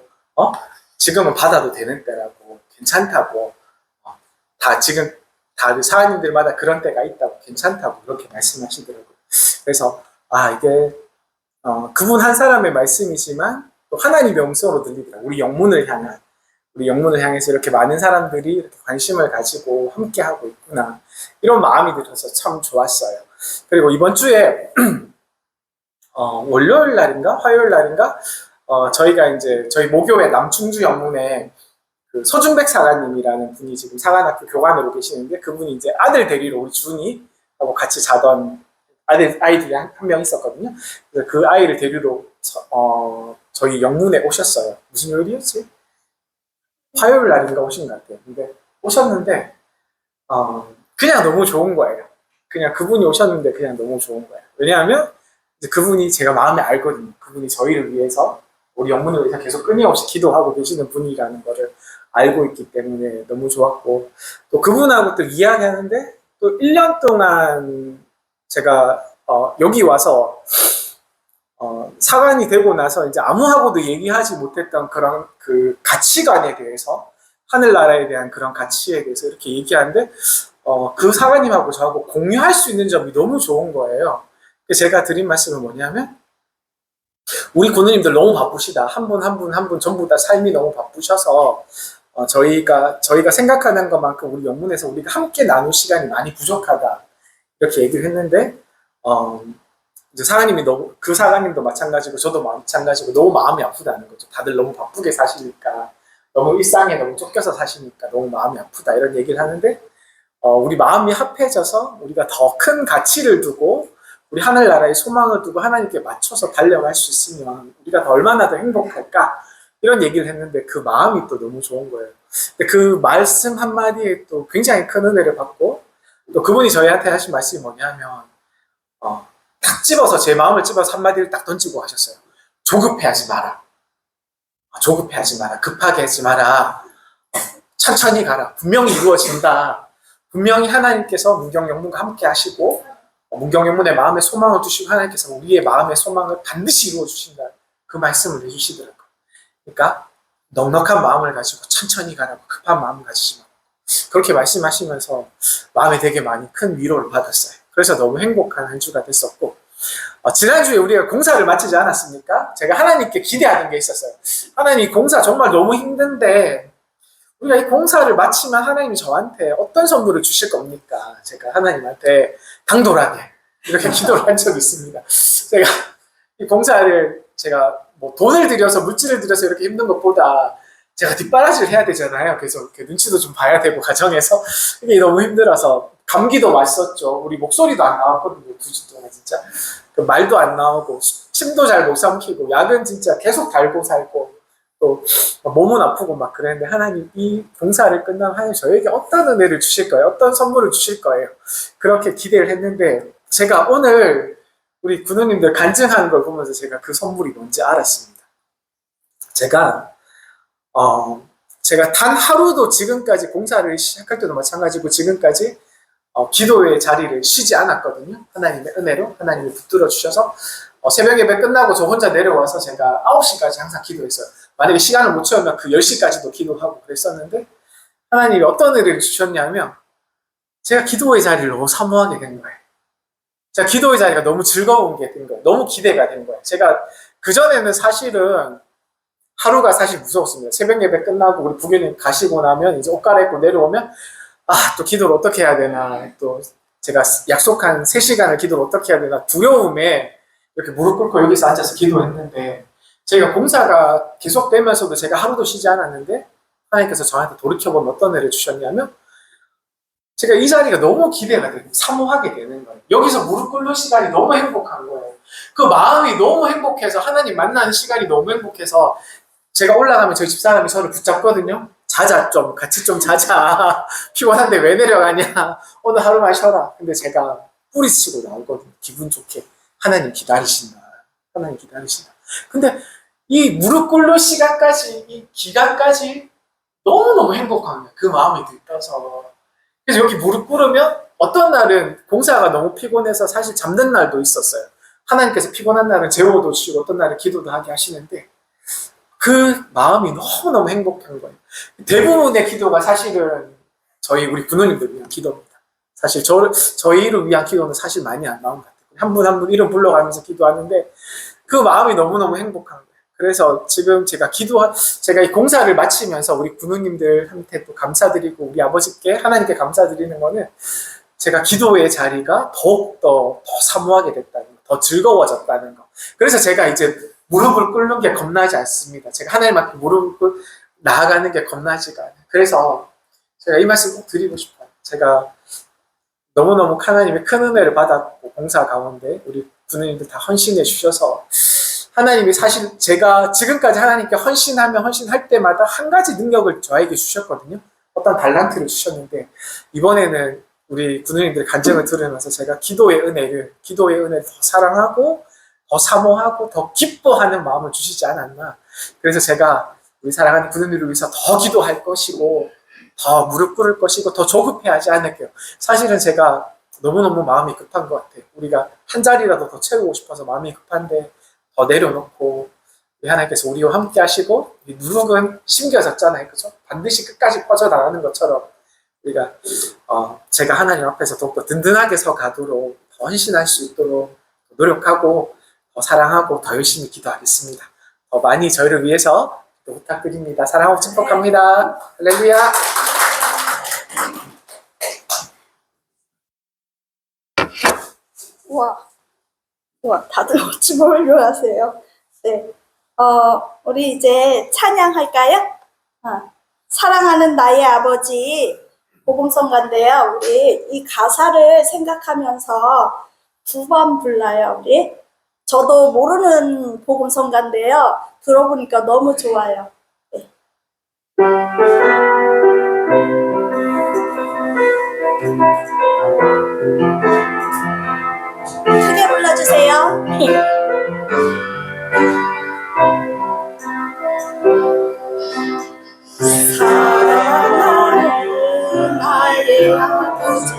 지금은 받아도 되는 때라고, 괜찮다고, 지금 다들 사장님들마다 그런 때가 있다고, 괜찮다고 그렇게 말씀하시더라고요. 그래서 이게 그분 한 사람의 말씀이지만 또 하나님의 음성으로 들리더라고요. 우리 영문을 향해서 이렇게 많은 사람들이 이렇게 관심을 가지고 함께하고 있구나, 이런 마음이 들어서 참 좋았어요. 그리고 이번 주에 월요일 날인가 화요일 날인가 저희가 이제 저희 모교회 남충주 영문에 그 서준백 사관님이라는 분이 지금 사관학교 교관으로 계시는데, 그분이 이제 아들 데리러 우리 준이 하고 같이 자던 아이들이 한 명 있었거든요. 그래서 그 아이를 데리러 저희 영문에 오셨어요. 무슨 요일이었지? 화요일 날인가 오신 것 같아요. 근데 오셨는데 그냥 너무 좋은 거예요. 그냥 그분이 오셨는데 그냥 너무 좋은 거예요. 왜냐하면 이제 그분이 제가 마음에 알거든요. 그분이 저희를 위해서, 우리 영문을 위해서 계속 끊임없이 기도하고 계시는 분이라는 거를 알고 있기 때문에 너무 좋았고, 또 그분하고 또 이야기하는데 또 1년 동안 제가 여기 와서 사관이 되고 나서 이제 아무하고도 얘기하지 못했던 그런 그 가치관에 대해서, 하늘나라에 대한 그런 가치에 대해서 이렇게 얘기하는데 그 사관님하고 저하고 공유할 수 있는 점이 너무 좋은 거예요. 그래서 제가 드린 말씀은 뭐냐면, 우리 군우님들 너무 바쁘시다. 한 분 한 분 한 분 전부 다 삶이 너무 바쁘셔서 저희가 생각하는 것만큼 우리 영문에서 우리가 함께 나눌 시간이 많이 부족하다, 이렇게 얘기를 했는데 이제 그 사장님도 마찬가지고 저도 마찬가지고 너무 마음이 아프다는 거죠. 다들 너무 바쁘게 사시니까, 너무 일상에 너무 쫓겨서 사시니까 너무 마음이 아프다, 이런 얘기를 하는데 우리 마음이 합해져서 우리가 더 큰 가치를 두고 우리 하늘나라의 소망을 두고 하나님께 맞춰서 달려갈 수 있으면 우리가 더 얼마나 더 행복할까, 이런 얘기를 했는데 그 마음이 또 너무 좋은 거예요. 근데 그 말씀 한마디에 또 굉장히 큰 은혜를 받고, 또 그분이 저희한테 하신 말씀이 뭐냐면 딱 집어서, 제 마음을 집어서 한마디를 딱 던지고 하셨어요. 조급해하지 마라. 조급해하지 마라. 급하게 하지 마라. 천천히 가라. 분명히 이루어진다. 분명히 하나님께서 문경영문과 함께 하시고 문경영문의 마음에 소망을 두시고 하나님께서 우리의 마음의 소망을 반드시 이루어 주신다, 그 말씀을 해주시더라고요. 그러니까 넉넉한 마음을 가지고 천천히 가라고, 급한 마음을 가지지 말고, 그렇게 말씀하시면서 마음에 되게 많이 큰 위로를 받았어요. 그래서 너무 행복한 한 주가 됐었고, 지난주에 우리가 공사를 마치지 않았습니까? 제가 하나님께 기대하는 게 있었어요. 하나님, 이 공사 정말 너무 힘든데 우리가 이 공사를 마치면 하나님이 저한테 어떤 선물을 주실 겁니까? 제가 하나님한테 당돌하게 이렇게 기도를 한 적이 있습니다. 제가 이 공사를 제가 뭐 돈을 들여서 물질을 들여서 이렇게 힘든 것보다 제가 뒷바라지를 해야 되잖아요. 그래서 이렇게 눈치도 좀 봐야 되고 가정에서 이게 너무 힘들어서 감기도 왔었죠. 우리 목소리도 안 나왔거든요. 2주 동안 진짜 그 말도 안 나오고 침도 잘 못 삼키고 약은 진짜 계속 달고 살고 또 몸은 아프고 막 그랬는데 하나님 이 봉사를 끝나면 하나님 저에게 어떤 은혜를 주실 거예요? 어떤 선물을 주실 거예요? 그렇게 기대를 했는데 제가 오늘 우리 군우님들 간증하는 걸 보면서 제가 그 선물이 뭔지 알았습니다. 제가 단 하루도 지금까지 공사를 시작할 때도 마찬가지고 지금까지 기도의 자리를 쉬지 않았거든요. 하나님의 은혜로 하나님이 붙들어 주셔서 새벽 예배 끝나고 저 혼자 내려와서 제가 9시까지 항상 기도했어요. 만약에 시간을 못 채우면 그 10시까지도 기도하고 그랬었는데 하나님이 어떤 은혜를 주셨냐면 제가 기도의 자리를 너무 사모하게 된 거예요. 제가 기도의 자리가 너무 즐거운 게 된 거예요. 너무 기대가 된 거예요. 제가 그전에는 사실은 하루가 사실 무서웠습니다. 새벽 예배 끝나고 우리 부교님 가시고 나면 이제 옷 갈아입고 내려오면 또 기도를 어떻게 해야 되나, 또 제가 약속한 3시간을 기도를 어떻게 해야 되나 두려움에 이렇게 무릎 꿇고 여기서 앉아서 기도했는데 제가 공사가 계속되면서도 제가 하루도 쉬지 않았는데 하나님께서 저한테 돌이켜보면 어떤 애를 주셨냐면 제가 이 자리가 너무 기대가 되고 사모하게 되는 거예요. 여기서 무릎 꿇는 시간이 너무 행복한 거예요. 그 마음이 너무 행복해서 하나님 만나는 시간이 너무 행복해서 제가 올라가면 저희 집사람이 저를 붙잡거든요. 자자 좀 같이 좀 자자. 피곤한데 왜 내려가냐. 오늘 하루만 쉬어라. 근데 제가 뿌리치고 나오거든요. 기분 좋게. 하나님 기다리신다. 하나님 기다리신다. 근데 이 무릎 꿇는 시간까지 이 기간까지 너무너무 행복한 거예요. 그 마음이 들떠서. 그래서 여기 무릎 꿇으면 어떤 날은 공사가 너무 피곤해서 사실 잠든 날도 있었어요. 하나님께서 피곤한 날은 재워도 주시고 어떤 날은 기도도 하게 하시는데 그 마음이 너무너무 행복한 거예요. 대부분의 기도가 사실은 우리 군우님들 위한 기도입니다. 사실 저희를 위한 기도는 사실 많이 안 나온 것 같아요. 한 분 한 분 이름 불러가면서 기도하는데 그 마음이 너무너무 행복한 거예요. 그래서 지금 제가 이 공사를 마치면서 우리 군우님들한테 또 감사드리고 우리 아버지께 하나님께 감사드리는 거는 제가 기도의 자리가 더욱더 더 사모하게 됐다는 거, 더 즐거워졌다는 거. 그래서 제가 이제 무릎을 꿇는 게 겁나지 않습니다. 제가 하나님 앞에 무릎을 나아가는 게 겁나지가 않아요. 그래서 제가 이 말씀 꼭 드리고 싶어요. 제가 너무너무 하나님의 큰 은혜를 받았고 공사 가운데 우리 군우님들 다 헌신해 주셔서 하나님이 사실 제가 지금까지 하나님께 헌신할 때마다 한 가지 능력을 저에게 주셨거든요. 어떤 달란트를 주셨는데 이번에는 우리 군우님들 간증을 들으면서 제가 기도의 은혜를 더 사랑하고 더 사모하고 더 기뻐하는 마음을 주시지 않았나. 그래서 제가 우리 사랑하는 군우님들을 위해서 더 기도할 것이고 더 무릎 꿇을 것이고 더 조급해하지 않을게요. 사실은 제가 너무너무 마음이 급한 것 같아요. 우리가 한 자리라도 더 채우고 싶어서 마음이 급한데 더 내려놓고 우리 하나님께서 우리와 함께 하시고 이 누룩은 심겨졌잖아요. 그죠? 반드시 끝까지 퍼져나가는 것처럼 우리가 제가 하나님 앞에서 더욱더 든든하게 서 가도록 더 헌신할 수 있도록 노력하고 더 사랑하고 더 열심히 기도하겠습니다. 더 많이 저희를 위해서 부탁드립니다. 사랑하고 축복합니다. 할렐루야. 우와, 다들 어찌 뭘로 하세요? 네. 우리 이제 찬양할까요? 사랑하는 나의 아버지, 복음성가인데요. 우리 이 가사를 생각하면서 2번 불러요, 우리. 저도 모르는 복음성가인데요. 들어보니까 너무 좋아요. 네. 크게 불러주세요. 사랑하는 나의 아버지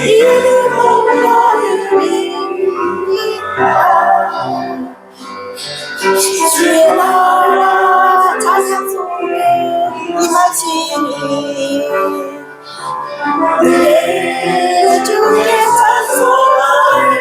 이름은 나으리니까 주의 나라 찬양 속에 임하시니 내 주의 찬송하네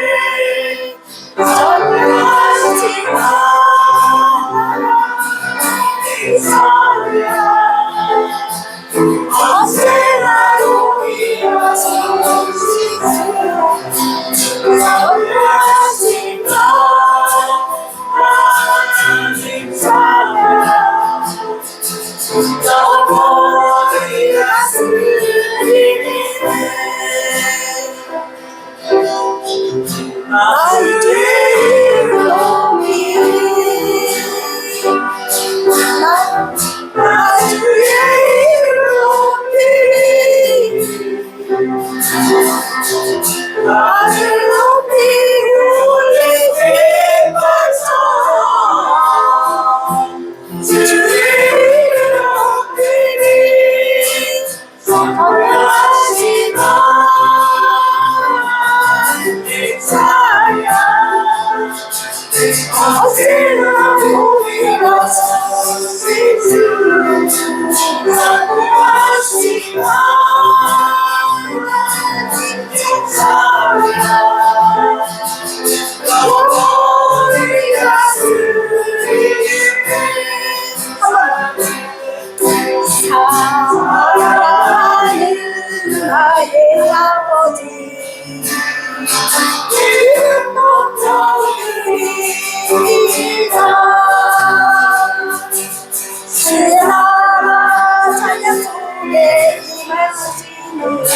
내게 임하시는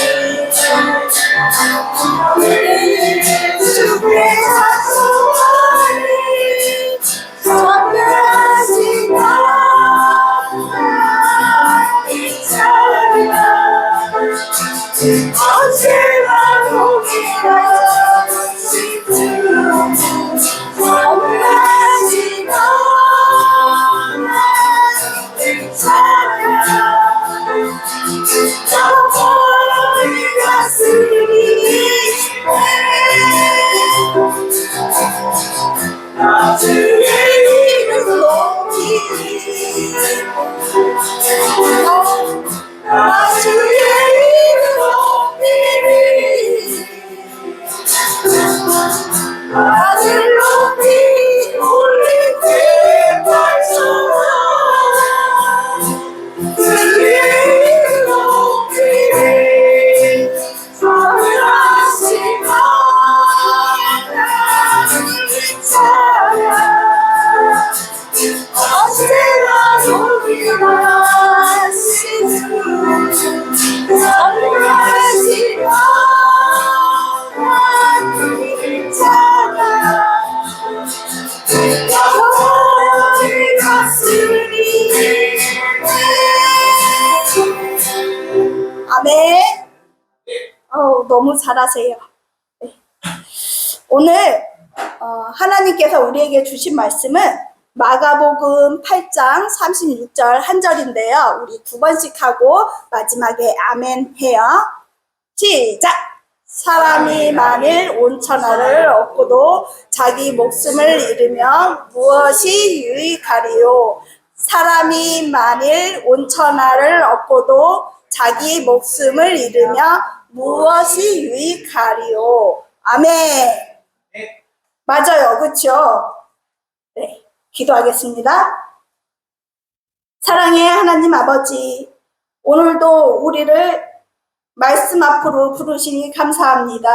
주의 사소하니 전하신 나의 찬양 언제나 높이라 시주 전하신 나의 찬양 영원히 가슴이 나 주의 이름 높이리 나 주의 이름 높이리 하늘 높이 올릴 때 발전하 주의 이름 높이리 전하신 하나님 찬양 언제나 높이라 시주 전하신 하나님 찬양 영원히 갔으니 아멘. 너무 잘하세요. 네. 오늘 하나님께서 우리에게 주신 말씀은 마가복음 8장 36절 한 절인데요. 우리 두 번씩 하고 마지막에 아멘 해요. 시작! 사람이 만일 온천하를 얻고도 자기 목숨을 잃으면 무엇이 유익하리요? 사람이 만일 온천하를 얻고도 자기 목숨을 잃으면 무엇이 유익하리요? 아멘. 맞아요. 그렇죠? 네. 기도하겠습니다. 사랑의 하나님 아버지, 오늘도 우리를 말씀 앞으로 부르시니 감사합니다.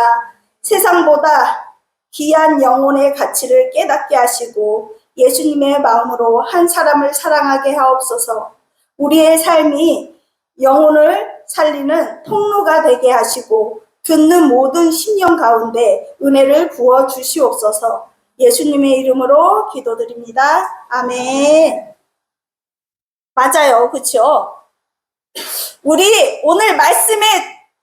세상보다 귀한 영혼의 가치를 깨닫게 하시고 예수님의 마음으로 한 사람을 사랑하게 하옵소서. 우리의 삶이 영혼을 살리는 통로가 되게 하시고 듣는 모든 심령 가운데 은혜를 부어 주시옵소서. 예수님의 이름으로 기도드립니다. 아멘. 맞아요. 그렇죠? 우리 오늘 말씀의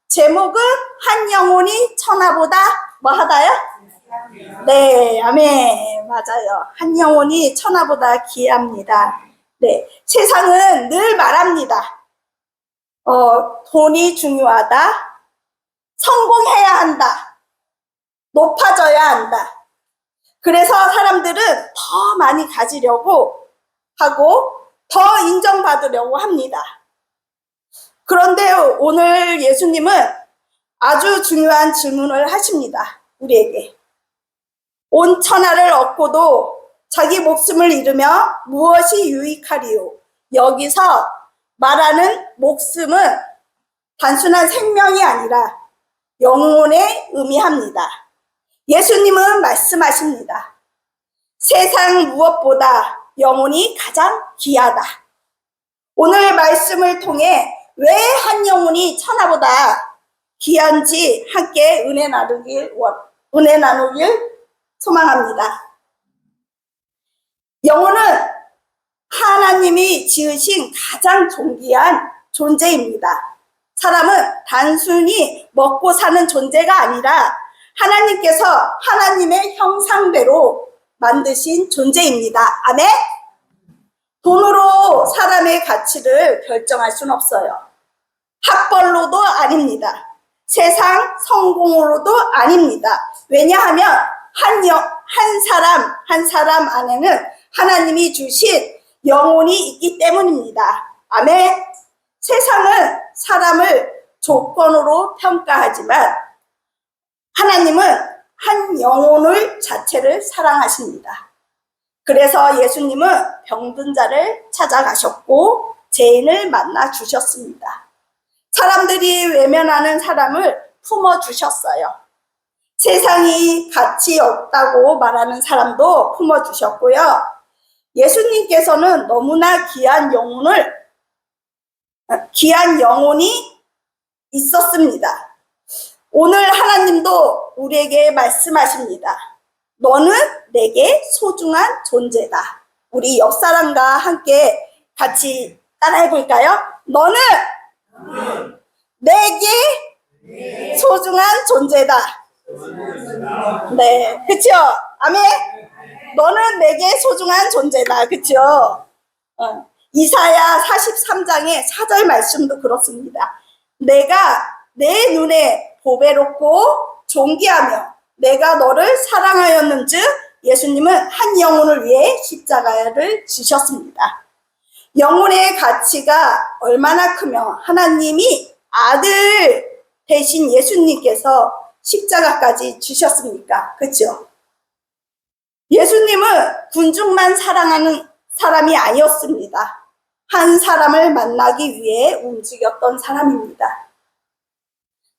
제목은 한 영혼이 천하보다 뭐 하다요? 네, 아멘. 맞아요. 한 영혼이 천하보다 귀합니다. 네, 세상은 늘 말합니다. 돈이 중요하다. 성공해야 한다. 높아져야 한다. 그래서 사람들은 더 많이 가지려고 하고 더 인정받으려고 합니다. 그런데 오늘 예수님은 아주 중요한 질문을 하십니다. 우리에게. 온 천하를 얻고도 자기 목숨을 잃으며 무엇이 유익하리요? 여기서 말하는 목숨은 단순한 생명이 아니라 영혼에 의미합니다. 예수님은 말씀하십니다. 세상 무엇보다 영혼이 가장 귀하다. 오늘 말씀을 통해 왜 한 영혼이 천하보다 귀한지 함께 은혜 나누길 소망합니다. 영혼은 하나님이 지으신 가장 존귀한 존재입니다. 사람은 단순히 먹고 사는 존재가 아니라 하나님께서 하나님의 형상대로 만드신 존재입니다. 아멘? 돈으로 사람의 가치를 결정할 수는 없어요. 학벌로도 아닙니다. 세상 성공으로도 아닙니다. 왜냐하면 한 사람 안에는 하나님이 주신 영혼이 있기 때문입니다. 아멘. 세상은 사람을 조건으로 평가하지만 하나님은 한 영혼을 자체를 사랑하십니다. 그래서 예수님은 병든 자를 찾아가셨고 죄인을 만나 주셨습니다. 사람들이 외면하는 사람을 품어주셨어요. 세상이 가치 없다고 말하는 사람도 품어주셨고요. 예수님께서는 너무나 귀한 영혼을 귀한 영혼이 있었습니다. 오늘 하나님도 우리에게 말씀하십니다. 너는 내게 소중한 존재다. 우리 옆 사람과 함께 같이 따라해 볼까요? 너는 내게 소중한 존재다. 네, 그쵸? 아멘. 너는 내게 소중한 존재다. 그쵸? 이사야 43장의 4절 말씀도 그렇습니다. 내가 내 눈에 보배롭고 존귀하며 내가 너를 사랑하였는즉 예수님은 한 영혼을 위해 십자가를 지셨습니다. 영혼의 가치가 얼마나 크며 하나님이 아들 대신 예수님께서 십자가까지 지셨습니까? 그렇죠? 예수님은 군중만 사랑하는 사람이 아니었습니다. 한 사람을 만나기 위해 움직였던 사람입니다.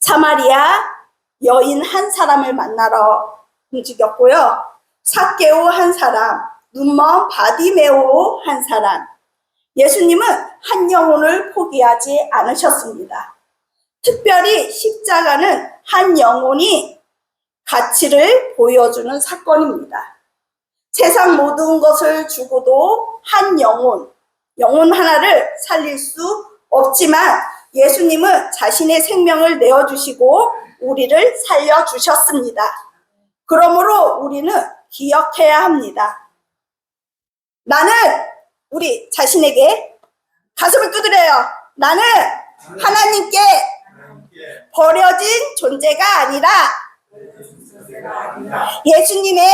사마리아 여인 한 사람을 만나러 움직였고요. 삭개오 한 사람, 눈먼 바디메오 한 사람. 예수님은 한 영혼을 포기하지 않으셨습니다. 특별히 십자가는 한 영혼이 가치를 보여주는 사건입니다. 세상 모든 것을 주고도 한 영혼 하나를 살릴 수 없지만 예수님은 자신의 생명을 내어주시고 우리를 살려주셨습니다. 그러므로 우리는 기억해야 합니다. 나는 우리 자신에게 가슴을 두드려요. 나는 하나님께 버려진 존재가 아니라 예수님의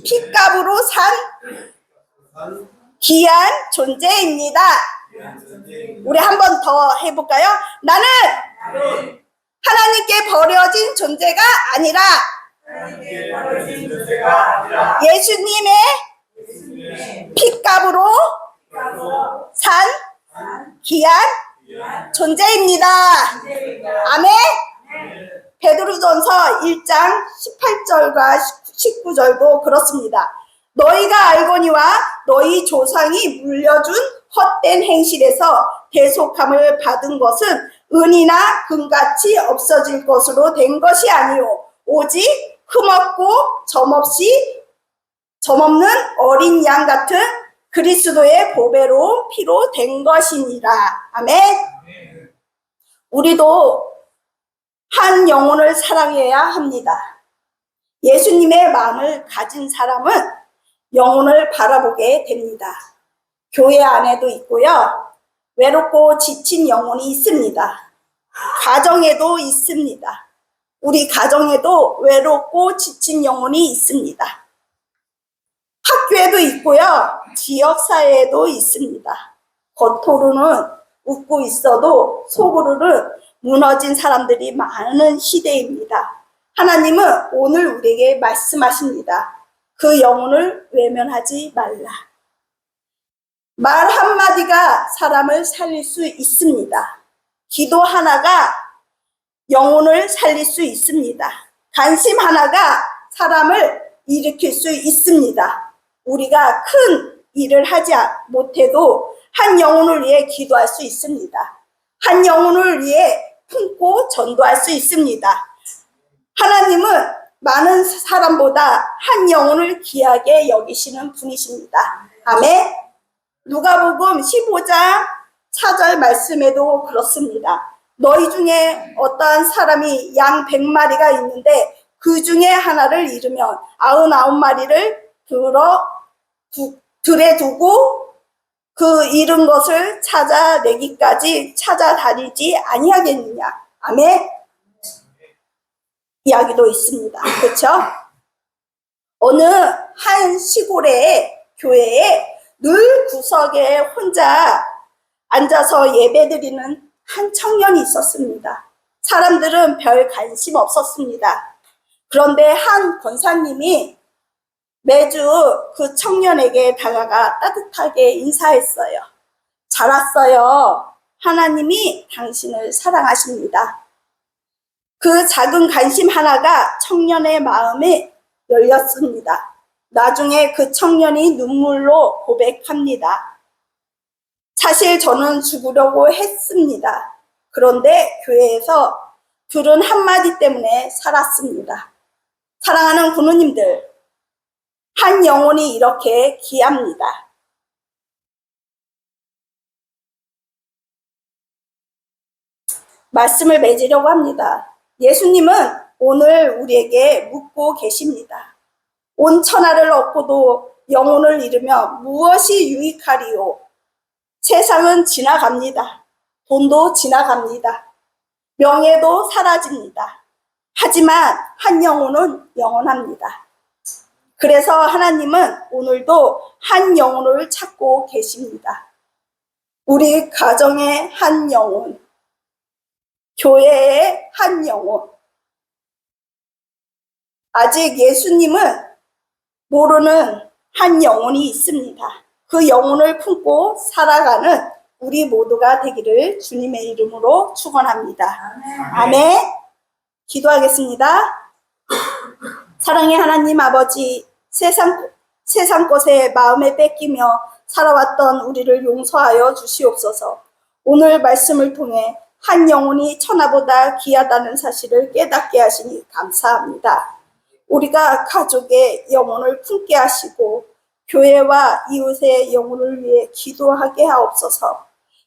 핏값으로 산 귀한 존재입니다. 우리 한 번 더 해볼까요? 나는 하나님께 버려진 존재가 아니라 예수님의 핏값으로 산 귀한 존재입니다. 아멘. 베드로전서 1장 18절과 19절도 그렇습니다. 너희가 알거니와 너희 조상이 물려준 헛된 행실에서 대속함을 받은 것은 은이나 금같이 없어질 것으로 된 것이 아니요 오직 흠없고 점없는 어린 양 같은 그리스도의 보배로운 피로 된 것이니라. 아멘. 우리도 한 영혼을 사랑해야 합니다. 예수님의 마음을 가진 사람은 영혼을 바라보게 됩니다. 교회 안에도 있고요. 외롭고 지친 영혼이 있습니다. 가정에도 있습니다. 우리 가정에도 외롭고 지친 영혼이 있습니다. 학교에도 있고요. 지역사회에도 있습니다. 겉으로는 웃고 있어도 속으로는 무너진 사람들이 많은 시대입니다. 하나님은 오늘 우리에게 말씀하십니다. 그 영혼을 외면하지 말라. 말 한마디가 사람을 살릴 수 있습니다. 기도 하나가 영혼을 살릴 수 있습니다. 관심 하나가 사람을 일으킬 수 있습니다. 우리가 큰 일을 하지 못해도 한 영혼을 위해 기도할 수 있습니다. 한 영혼을 위해 품고 전도할 수 있습니다. 하나님은 많은 사람보다 한 영혼을 귀하게 여기시는 분이십니다. 아멘. 누가복음 15장 4절 말씀에도 그렇습니다. 너희 중에 어떠한 사람이 양 100마리가 있는데 그 중에 하나를 잃으면 99마리를 들에 두고 그 잃은 것을 찾아내기까지 찾아다니지 아니하겠느냐. 아멘. 이야기도 있습니다. 그렇죠? 어느 한 시골의 교회에 늘 구석에 혼자 앉아서 예배드리는 한 청년이 있었습니다. 사람들은 별 관심 없었습니다. 그런데 한 권사님이 매주 그 청년에게 다가가 따뜻하게 인사했어요. 잘 왔어요. 하나님이 당신을 사랑하십니다. 그 작은 관심 하나가 청년의 마음에 열렸습니다. 나중에 그 청년이 눈물로 고백합니다. 사실 저는 죽으려고 했습니다. 그런데 교회에서 들은 한마디 때문에 살았습니다. 사랑하는 군우님들, 한 영혼이 이렇게 귀합니다. 말씀을 맺으려고 합니다. 예수님은 오늘 우리에게 묻고 계십니다. 온 천하를 얻고도 영혼을 잃으며 무엇이 유익하리요? 세상은 지나갑니다. 돈도 지나갑니다. 명예도 사라집니다. 하지만 한 영혼은 영원합니다. 그래서 하나님은 오늘도 한 영혼을 찾고 계십니다. 우리 가정의 한 영혼, 교회의 한 영혼, 아직 예수님은 모르는 한 영혼이 있습니다. 그 영혼을 품고 살아가는 우리 모두가 되기를 주님의 이름으로 축원합니다. 아멘. 기도하겠습니다. 사랑의 하나님 아버지, 세상 것에 마음에 뺏기며 살아왔던 우리를 용서하여 주시옵소서. 오늘 말씀을 통해 한 영혼이 천하보다 귀하다는 사실을 깨닫게 하시니 감사합니다. 우리가 가족의 영혼을 품게 하시고 교회와 이웃의 영혼을 위해 기도하게 하옵소서.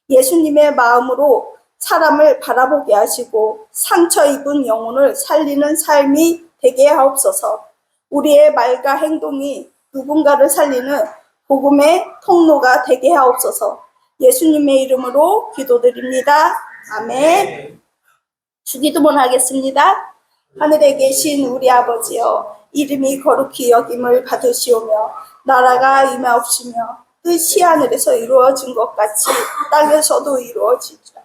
예수님의 마음으로 사람을 바라보게 하시고 상처 입은 영혼을 살리는 삶이 되게 하옵소서. 우리의 말과 행동이 누군가를 살리는 복음의 통로가 되게 하옵소서. 예수님의 이름으로 기도드립니다. 아멘. 주기도문 하겠습니다. 하늘에 계신 우리 아버지여, 이름이 거룩히 여김을 받으시오며 나라가 임하옵시며 뜻이 하늘에서 이루어진 것 같이 땅에서도 이루어지자.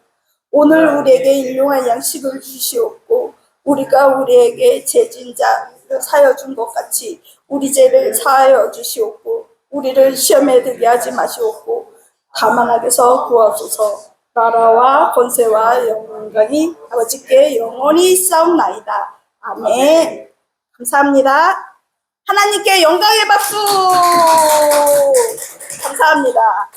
오늘 우리에게 일용할 양식을 주시옵고 우리가 우리에게 죄진 자를 사하여 준 것 같이 우리 죄를 사하여 주시옵고 우리를 시험에 들게 하지 마시옵고 다만 악에서 구하소서. 나라와 권세와 영광이 아버지께 영원히 있사옵나이다. 아멘. 감사합니다. 하나님께 영광의 박수. 감사합니다.